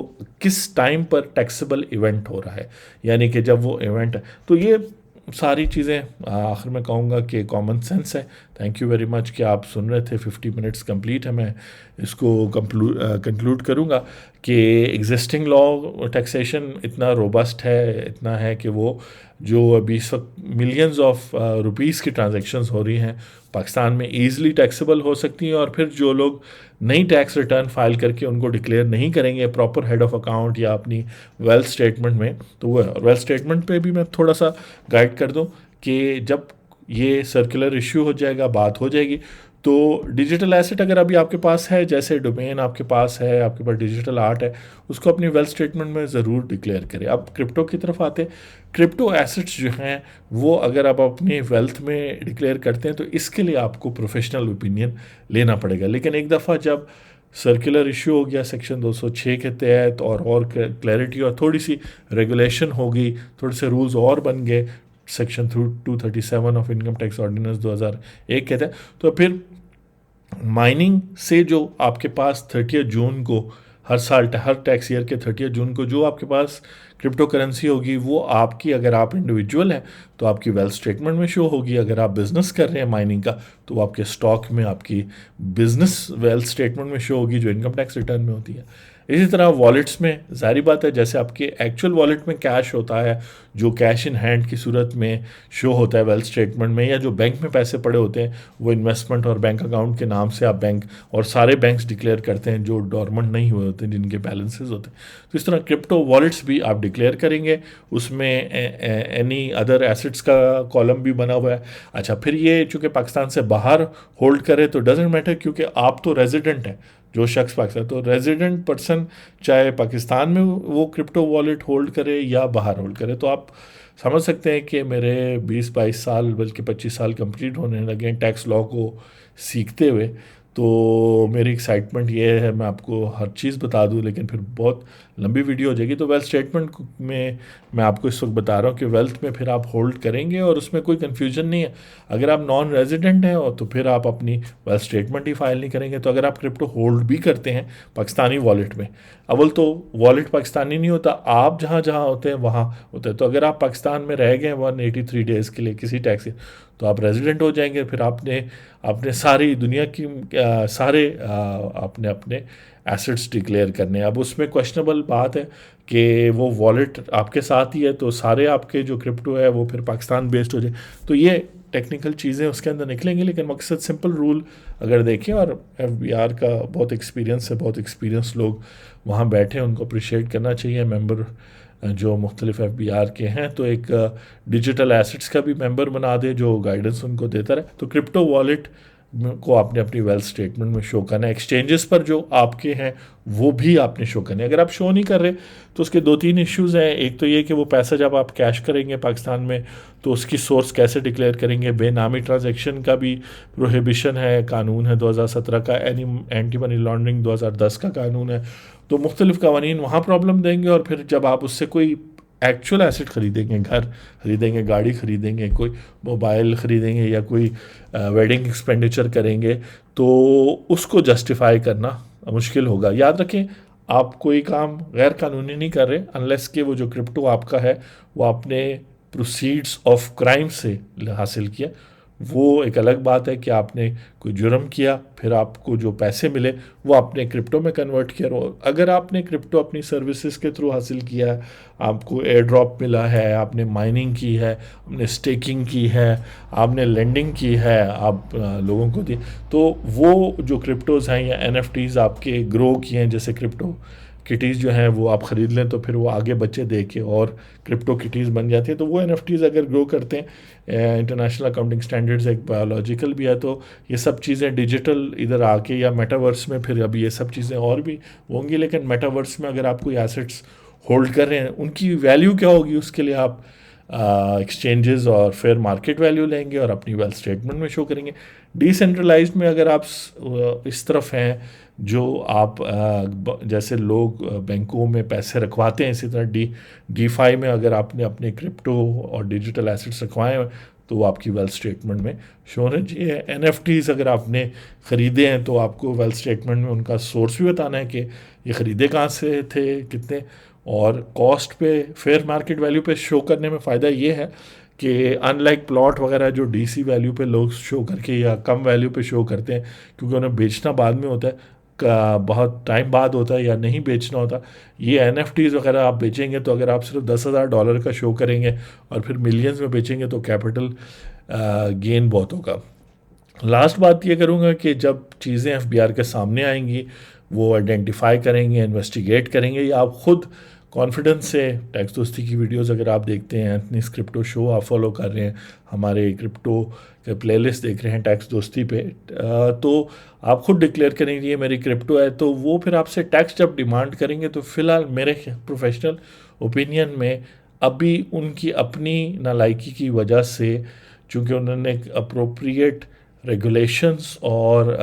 किस टाइम पर टैक्सेबल इवेंट हो रहा है, यानी कि जब वो इवेंट, तो ये सारी चीज़ें आखिर में कहूँगा कि कॉमन सेंस है। थैंक यू वेरी मच कि आप सुन रहे थे। 50 मिनट्स कंप्लीट है। मैं इसको कंक्लूड करूँगा कि एग्जिस्टिंग लॉ टैक्सेशन इतना रोबस्ट है, इतना है कि वो जो अभी इस वक्त मिलियंस ऑफ रुपीज़ की ट्रांजैक्शंस हो रही हैं पाकिस्तान में ईज़िली टैक्सेबल हो सकती हैं, और फिर जो लोग नई टैक्स रिटर्न फाइल करके उनको डिक्लेयर नहीं करेंगे प्रॉपर हेड ऑफ अकाउंट या अपनी वेल्थ स्टेटमेंट में, तो वो है। और वेल्थ स्टेटमेंट पे भी मैं थोड़ा सा गाइड कर दूं कि जब ये सर्कुलर इश्यू हो जाएगा, बात हो जाएगी, तो डिजिटल एसेट अगर अभी आपके पास है, जैसे डोमेन आपके पास है, आपके पास डिजिटल आर्ट है, उसको अपनी वेल्थ स्टेटमेंट में ज़रूर डिक्लेयर करें। अब क्रिप्टो की तरफ आते हैं। क्रिप्टो एसेट्स जो हैं वो अगर आप अपनी वेल्थ में डिक्लेयर करते हैं तो इसके लिए आपको प्रोफेशनल ओपिनियन लेना पड़ेगा। लेकिन एक दफ़ा जब सर्कुलर इशू हो गया सेक्शन 206 के तहत, और क्लैरिटी और थोड़ी सी रेगुलेशन हो गई, थोड़े से रूल्स और बन गए section 237 of income tax ordinance 2001 कहते हैं, तो फिर माइनिंग से जो आपके पास 30 जून को हर साल, हर टैक्स ईयर के 30 जून को जो आपके पास क्रिप्टो करेंसी होगी, वो आपकी, अगर आप इंडिविजुअल हैं तो आपकी वेल्थ स्टेटमेंट में शो होगी। अगर आप बिज़नेस कर रहे हैं माइनिंग का, तो वो आपके स्टॉक में, आपकी बिज़नेस वेल्थ स्टेटमेंट में शो होगी, जो इनकम टैक्स रिटर्न में होती है। इसी तरह वॉलेट्स में जाहिर बात है, जैसे आपके एक्चुअल वॉलेट में कैश होता है, जो कैश इन हैंड की सूरत में शो होता है वेल्थ स्टेटमेंट में, या जो बैंक में पैसे पड़े होते हैं वो इन्वेस्टमेंट और बैंक अकाउंट के नाम से आप बैंक, और सारे बैंक्स डिक्लेयर करते हैं जो डॉर्मेंट नहीं हुए होते, जिनके बैलेंसेज होते हैं। तो इस तरह क्रिप्टो वॉलेट्स भी आप डिक्लेयर करेंगे, उसमें एनी अदर एसेट्स का कॉलम भी बना हुआ है। अच्छा, फिर ये चूँकि पाकिस्तान से बाहर होल्ड करे तो डजेंट मैटर, क्योंकि आप तो रेजिडेंट हैं, जो शख्स पाकिस्तान, तो रेजिडेंट पर्सन चाहे पाकिस्तान में वो क्रिप्टो वॉलेट होल्ड करे या बाहर होल्ड करे, तो आप समझ सकते हैं कि मेरे 20-22 साल बल्कि 25 साल कंप्लीट होने लगे हैं टैक्स लॉ को सीखते हुए। तो मेरी एक्साइटमेंट ये है, मैं आपको हर चीज़ बता दूं, लेकिन फिर बहुत लंबी वीडियो हो जाएगी। तो वेल्थ स्टेटमेंट में मैं आपको इस वक्त बता रहा हूँ कि वेल्थ में फिर आप होल्ड करेंगे और उसमें कोई कन्फ्यूजन नहीं है। अगर आप नॉन रेजिडेंट हैं और तो फिर आप अपनी वेल्थ स्टेटमेंट ही फाइल नहीं करेंगे। तो अगर आप क्रिप्टो होल्ड भी करते हैं पाकिस्तानी वॉलेट में, अव्वल तो वॉलेट पाकिस्तानी नहीं होता, आप जहाँ जहाँ होते हैं वहाँ होता है। तो अगर आप पाकिस्तान में रह गए 183 डेज़ के लिए किसी टैक्स से, तो आप रेजिडेंट हो जाएंगे। फिर आपने अपने सारी दुनिया की सारे आपने अपने एसेट्स डिक्लेयर करने हैं। अब उसमें क्वेश्चनेबल बात है कि वो वॉलेट आपके साथ ही है, तो सारे आपके जो क्रिप्टो है वो फिर पाकिस्तान बेस्ड हो जाए। तो ये टेक्निकल चीज़ें उसके अंदर निकलेंगी, लेकिन मकसद सिंपल रूल अगर देखें, और FBR का बहुत एक्सपीरियंस है, बहुत एक्सपीरियंस लोग वहाँ बैठे हैं, उनको अप्रिशिएट करना चाहिए। मेंबर जो मुख्तलिफ FBR के हैं, तो एक डिजिटल एसेट्स का भी मेंबर बना दे जो गाइडेंस उनको देता रहे। तो क्रिप्टो वॉलेट को आपने अपनी वेल्थ स्टेटमेंट में शो करना है। एक्सचेंजेस पर जो आपके हैं वो भी आपने शो करने। अगर आप शो नहीं कर रहे तो उसके 2-3 इश्यूज़ हैं। एक तो ये कि वो पैसा जब आप कैश करेंगे पाकिस्तान में, तो उसकी सोर्स कैसे डिक्लेयर करेंगे। बेनामी ट्रांजैक्शन का भी प्रोहिबिशन है, कानून है 2017 का, एंटी मनी लॉन्ड्रिंग 2010 का कानून है। तो मुख्तलिफ कवानीन वहाँ प्रॉब्लम देंगे। और फिर जब आप उससे कोई एक्चुअल एसेट खरीदेंगे, घर खरीदेंगे, गाड़ी खरीदेंगे, कोई मोबाइल खरीदेंगे, या कोई वेडिंग एक्सपेंडिचर करेंगे, तो उसको जस्टिफाई करना मुश्किल होगा। याद रखें, आप कोई काम गैर कानूनी नहीं कर रहे अनलेस कि वो जो क्रिप्टो आपका है वो आपने प्रोसीड्स ऑफ क्राइम से हासिल किया। वो एक अलग बात है कि आपने कोई जुर्म किया, फिर आपको जो पैसे मिले वो आपने क्रिप्टो में कन्वर्ट किया। अगर आपने क्रिप्टो अपनी सर्विसेज के थ्रू हासिल किया है, आपको एयर ड्रॉप मिला है, आपने माइनिंग की है, आपने स्टेकिंग की है, आपने लेंडिंग की है, आप लोगों को दिए, तो वो जो क्रिप्टोज़ हैं या NFTs आपके ग्रो किए हैं, जैसे क्रिप्टो किटीज़ जो हैं वो आप ख़रीद लें तो फिर वो आगे बच्चे दे के और क्रिप्टो किटीज़ बन जाती हैं। तो वो एनएफटीज़ अगर ग्रो करते हैं, इंटरनेशनल अकाउंटिंग स्टैंडर्ड्स एक बायोलॉजिकल भी है, तो ये सब चीज़ें डिजिटल इधर आके या मेटावर्स में फिर अभी ये सब चीज़ें और भी होंगी। लेकिन मेटावर्स में अगर आप कोई एसेट्स होल्ड कर रहे हैं, उनकी वैल्यू क्या होगी, उसके लिए आप एक्सचेंजेस और फेयर मार्केट वैल्यू लेंगे और अपनी वेल्थ स्टेटमेंट में शो करेंगे। डिसेंट्रलाइज्ड में अगर आप इस तरफ हैं, जो आप जैसे लोग बैंकों में पैसे रखवाते हैं, इसी तरह डीफाई में अगर आपने अपने क्रिप्टो और डिजिटल एसेट्स रखवाए हैं तो वो आपकी वेल्थ स्टेटमेंट में शो होना चाहिए। एनएफटीज़ अगर आपने ख़रीदे हैं तो आपको वेल्थ स्टेटमेंट में उनका सोर्स भी बताना है कि ये ख़रीदे कहाँ से थे, कितने, और कॉस्ट पे फेयर मार्केट वैल्यू पे शो करने में फ़ायदा ये है कि अनलाइक प्लॉट वगैरह जो डीसी वैल्यू पे लोग शो करके या कम वैल्यू पे शो करते हैं, क्योंकि उन्हें बेचना बाद में होता है, का बहुत टाइम बाद होता है या नहीं बेचना होता। ये एनएफटीज़ वगैरह आप बेचेंगे तो अगर आप सिर्फ $10,000 का शो करेंगे और फिर मिलियंस में बेचेंगे तो कैपिटल गेन बहुत होगा। लास्ट बात ये करूँगा कि जब चीज़ें एफबीआर के सामने आएंगी, वो आइडेंटिफाई करेंगे, इन्वेस्टिगेट करेंगे, या आप खुद कॉन्फिडेंस से टैक्स दोस्ती की वीडियोस अगर आप देखते हैं, एथनिस क्रिप्टो शो आप फॉलो कर रहे हैं, हमारे क्रिप्टो के प्लेलिस्ट देख रहे हैं टैक्स दोस्ती पे, तो आप खुद डिक्लेयर करेंगे ये मेरी क्रिप्टो है, तो वो फिर आपसे टैक्स जब डिमांड करेंगे तो फ़िलहाल मेरे प्रोफेशनल ओपिनियन में अभी उनकी अपनी नालायकी की वजह से, चूँकि उन्होंने अप्रोप्रिएट रेगुलेशंस और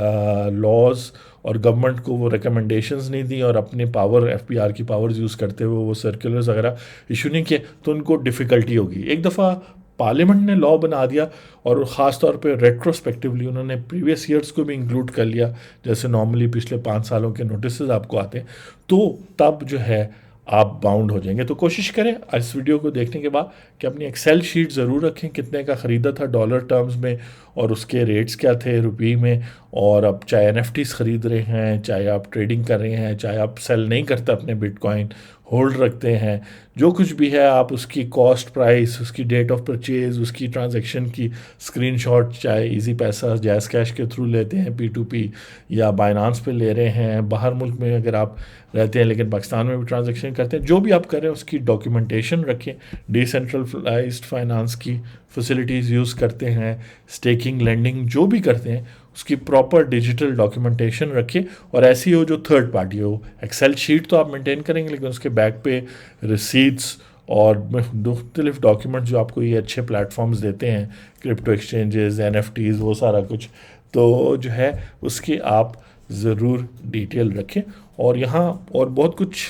लॉज और गवर्नमेंट को वो रिकमेंडेशंस नहीं दी और अपने पावर एफबीआर की पावर्स यूज़ करते हुए वो सर्कुलर्स वगैरह इशू नहीं किए, तो उनको डिफ़िकल्टी होगी। एक दफ़ा पार्लियामेंट ने लॉ बना दिया और ख़ास तौर पे रेट्रोस्पेक्टिवली उन्होंने प्रीवियस ईयर्स को भी इंक्लूड कर लिया, जैसे नॉर्मली पिछले 5 सालों के नोटिस आपको आते हैं, तो तब जो है आप बाउंड हो जाएंगे। तो कोशिश करें इस वीडियो को देखने के बाद कि अपनी एक्सेल शीट ज़रूर रखें, कितने का ख़रीदा था डॉलर टर्म्स में और उसके रेट्स क्या थे रुपये में, और अब चाहे एनएफटीज़ ख़रीद रहे हैं, चाहे आप ट्रेडिंग कर रहे हैं, चाहे आप सेल नहीं करते अपने बिटकॉइन होल्ड रखते हैं, जो कुछ भी है आप उसकी कॉस्ट प्राइस, उसकी डेट ऑफ परचेज़, उसकी ट्रांजैक्शन की स्क्रीनशॉट, चाहे इजी पैसा जैज़ कैश के थ्रू लेते हैं P2P या बाइनांस पे ले रहे हैं, बाहर मुल्क में अगर आप रहते हैं लेकिन पाकिस्तान में भी ट्रांजैक्शन करते हैं, जो भी आप कर रहे हैं उसकी डॉक्यूमेंटेशन रखें। डिसेंट्रलाइज्ड फाइनेंस की फैसिलिटीज़ यूज़ करते हैं, स्टेकिंग लेंडिंग जो भी करते हैं उसकी प्रॉपर डिजिटल डॉक्यूमेंटेशन रखिए, और ऐसी हो जो थर्ड पार्टी हो। एक्सेल शीट तो आप मेंटेन करेंगे लेकिन उसके बैक पे रिसीट्स और मुख्तलिफ डॉक्यूमेंट जो आपको ये अच्छे प्लेटफॉर्म्स देते हैं, क्रिप्टो एक्सचेंजेस, एनएफटीज़, वो सारा कुछ, तो जो है उसकी आप ज़रूर डिटेल रखें। और यहाँ और बहुत कुछ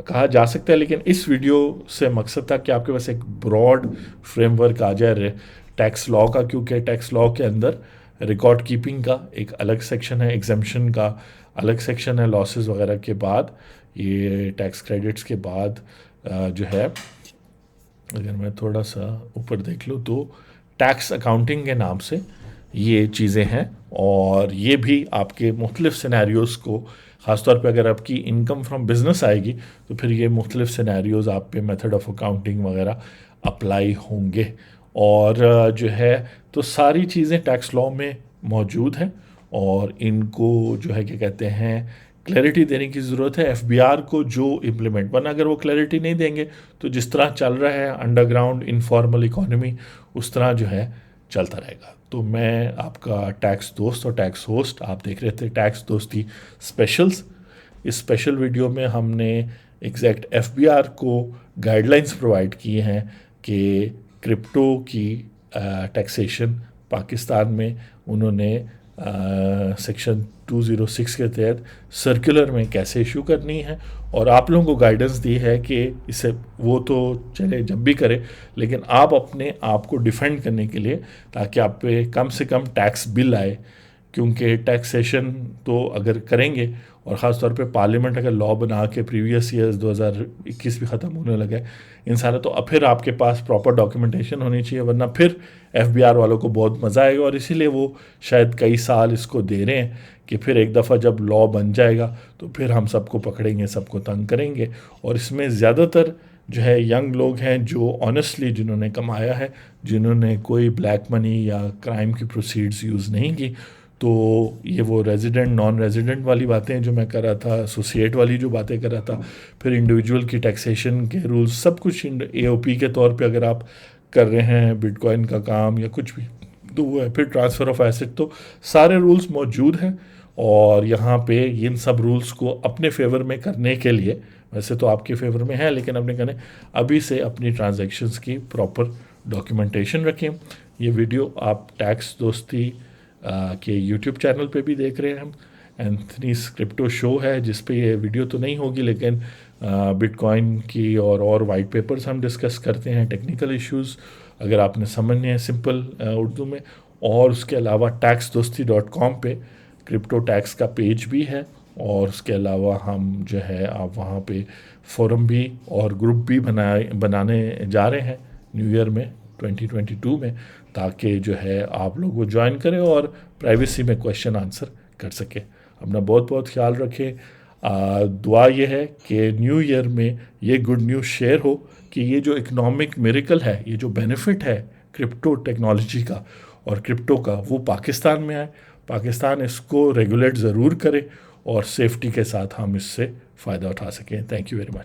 कहा जा सकता है, लेकिन इस वीडियो से मकसद था कि आपके पास एक ब्रॉड फ्रेमवर्क आ जाए टैक्स लॉ का, क्योंकि टैक्स लॉ के अंदर रिकॉर्ड कीपिंग का एक अलग सेक्शन है, एग्जम्पशन का अलग सेक्शन है, लॉसेस वगैरह के बाद, ये टैक्स क्रेडिट्स के बाद जो है, अगर मैं थोड़ा सा ऊपर देख लूँ तो टैक्स अकाउंटिंग के नाम से ये चीज़ें हैं, और ये भी आपके मुख्तलिफ सिनेरियोज़ को, ख़ासतौर पे अगर आपकी इनकम फ्रॉम बिज़नेस आएगी तो फिर ये मुख्तलिफ सिनेरियोज़ आप पे मेथड ऑफ अकाउंटिंग वगैरह अप्लाई होंगे। और जो है तो सारी चीज़ें टैक्स लॉ में मौजूद हैं, और इनको जो है क्या कहते हैं क्लैरिटी देने की ज़रूरत है एफबीआर को, जो इम्प्लीमेंट, वरना अगर वो क्लैरिटी नहीं देंगे तो जिस तरह चल रहा है अंडरग्राउंड इनफॉर्मल इकोनॉमी उस तरह जो है चलता रहेगा। तो मैं आपका टैक्स दोस्त और टैक्स होस्ट, आप देख रहे थे टैक्स दोस्ती स्पेशल्स। इस स्पेशल वीडियो में हमने एग्जैक्ट एफबीआर को गाइडलाइंस प्रोवाइड किए हैं कि क्रिप्टो की टैक्सेशन पाकिस्तान में उन्होंने सेक्शन 206 के तहत सर्कुलर में कैसे इशू करनी है, और आप लोगों को गाइडेंस दी है कि इसे वो तो चले जब भी करें, लेकिन आप अपने आप को डिफेंड करने के लिए, ताकि आप पे कम से कम टैक्स बिल आए, क्योंकि टैक्सेशन तो अगर करेंगे, और ख़ास तौर पे पार्लियामेंट अगर लॉ बना के प्रीवियस ईयर्स 2021 भी ख़त्म होने लगा है इन सारे, तो अब फिर आपके पास प्रॉपर डॉक्यूमेंटेशन होनी चाहिए, वरना फिर एफबीआर वालों को बहुत मज़ा आएगा, और इसीलिए वो शायद कई साल इसको दे रहे हैं कि फिर एक दफ़ा जब लॉ बन जाएगा तो फिर हम सबको पकड़ेंगे, सबको तंग करेंगे। और इसमें ज़्यादातर जो है यंग लोग हैं जो ऑनेस्टली जिन्होंने कमाया है, जिन्होंने कोई ब्लैक मनी या क्राइम की प्रोसीड्स यूज़ नहीं की, तो ये वो रेजिडेंट नॉन रेजिडेंट वाली बातें जो मैं कर रहा था, एसोसिएट वाली जो बातें कर रहा था, फिर इंडिविजुअल की टैक्सेशन के रूल्स, सब कुछ एओपी के तौर पे अगर आप कर रहे हैं बिटकॉइन का काम या कुछ भी, तो वो है। फिर ट्रांसफ़र ऑफ एसेट, तो सारे रूल्स मौजूद हैं। और यहाँ पे इन सब रूल्स को अपने फेवर में करने के लिए, वैसे तो आपके फेवर में है, लेकिन अपने कहने अभी से अपनी ट्रांजैक्शंस की प्रॉपर डॉक्यूमेंटेशन रखें। ये वीडियो आप टैक्स दोस्ती के यूट्यूब चैनल पे भी देख रहे हैं हम। एंथनीज क्रिप्टो शो है जिस पे ये वीडियो तो नहीं होगी, लेकिन बिटकॉइन की और वाइट पेपर्स हम डिस्कस करते हैं, टेक्निकल इश्यूज़ अगर आपने समझने हैं सिंपल उर्दू में। और उसके अलावा taxdosti.com पे क्रिप्टो टैक्स का पेज भी है। और उसके अलावा हम जो है आप वहाँ पे फोरम भी और ग्रुप भी बनाने जा रहे हैं न्यू ईयर में 2022 में, ताकि जो है आप लोग वो ज्वाइन करें और प्राइवेसी में क्वेश्चन आंसर कर सकें। अपना बहुत बहुत ख्याल रखें। दुआ ये है कि न्यू ईयर में ये गुड न्यूज़ शेयर हो कि ये जो इकोनॉमिक मिरेकल है, ये जो बेनिफिट है क्रिप्टो टेक्नोलॉजी का और क्रिप्टो का, वो पाकिस्तान में आए। पाकिस्तान इसको रेगुलेट ज़रूर करे और सेफ्टी के साथ हम इससे फ़ायदा उठा सकें। Thank you very much.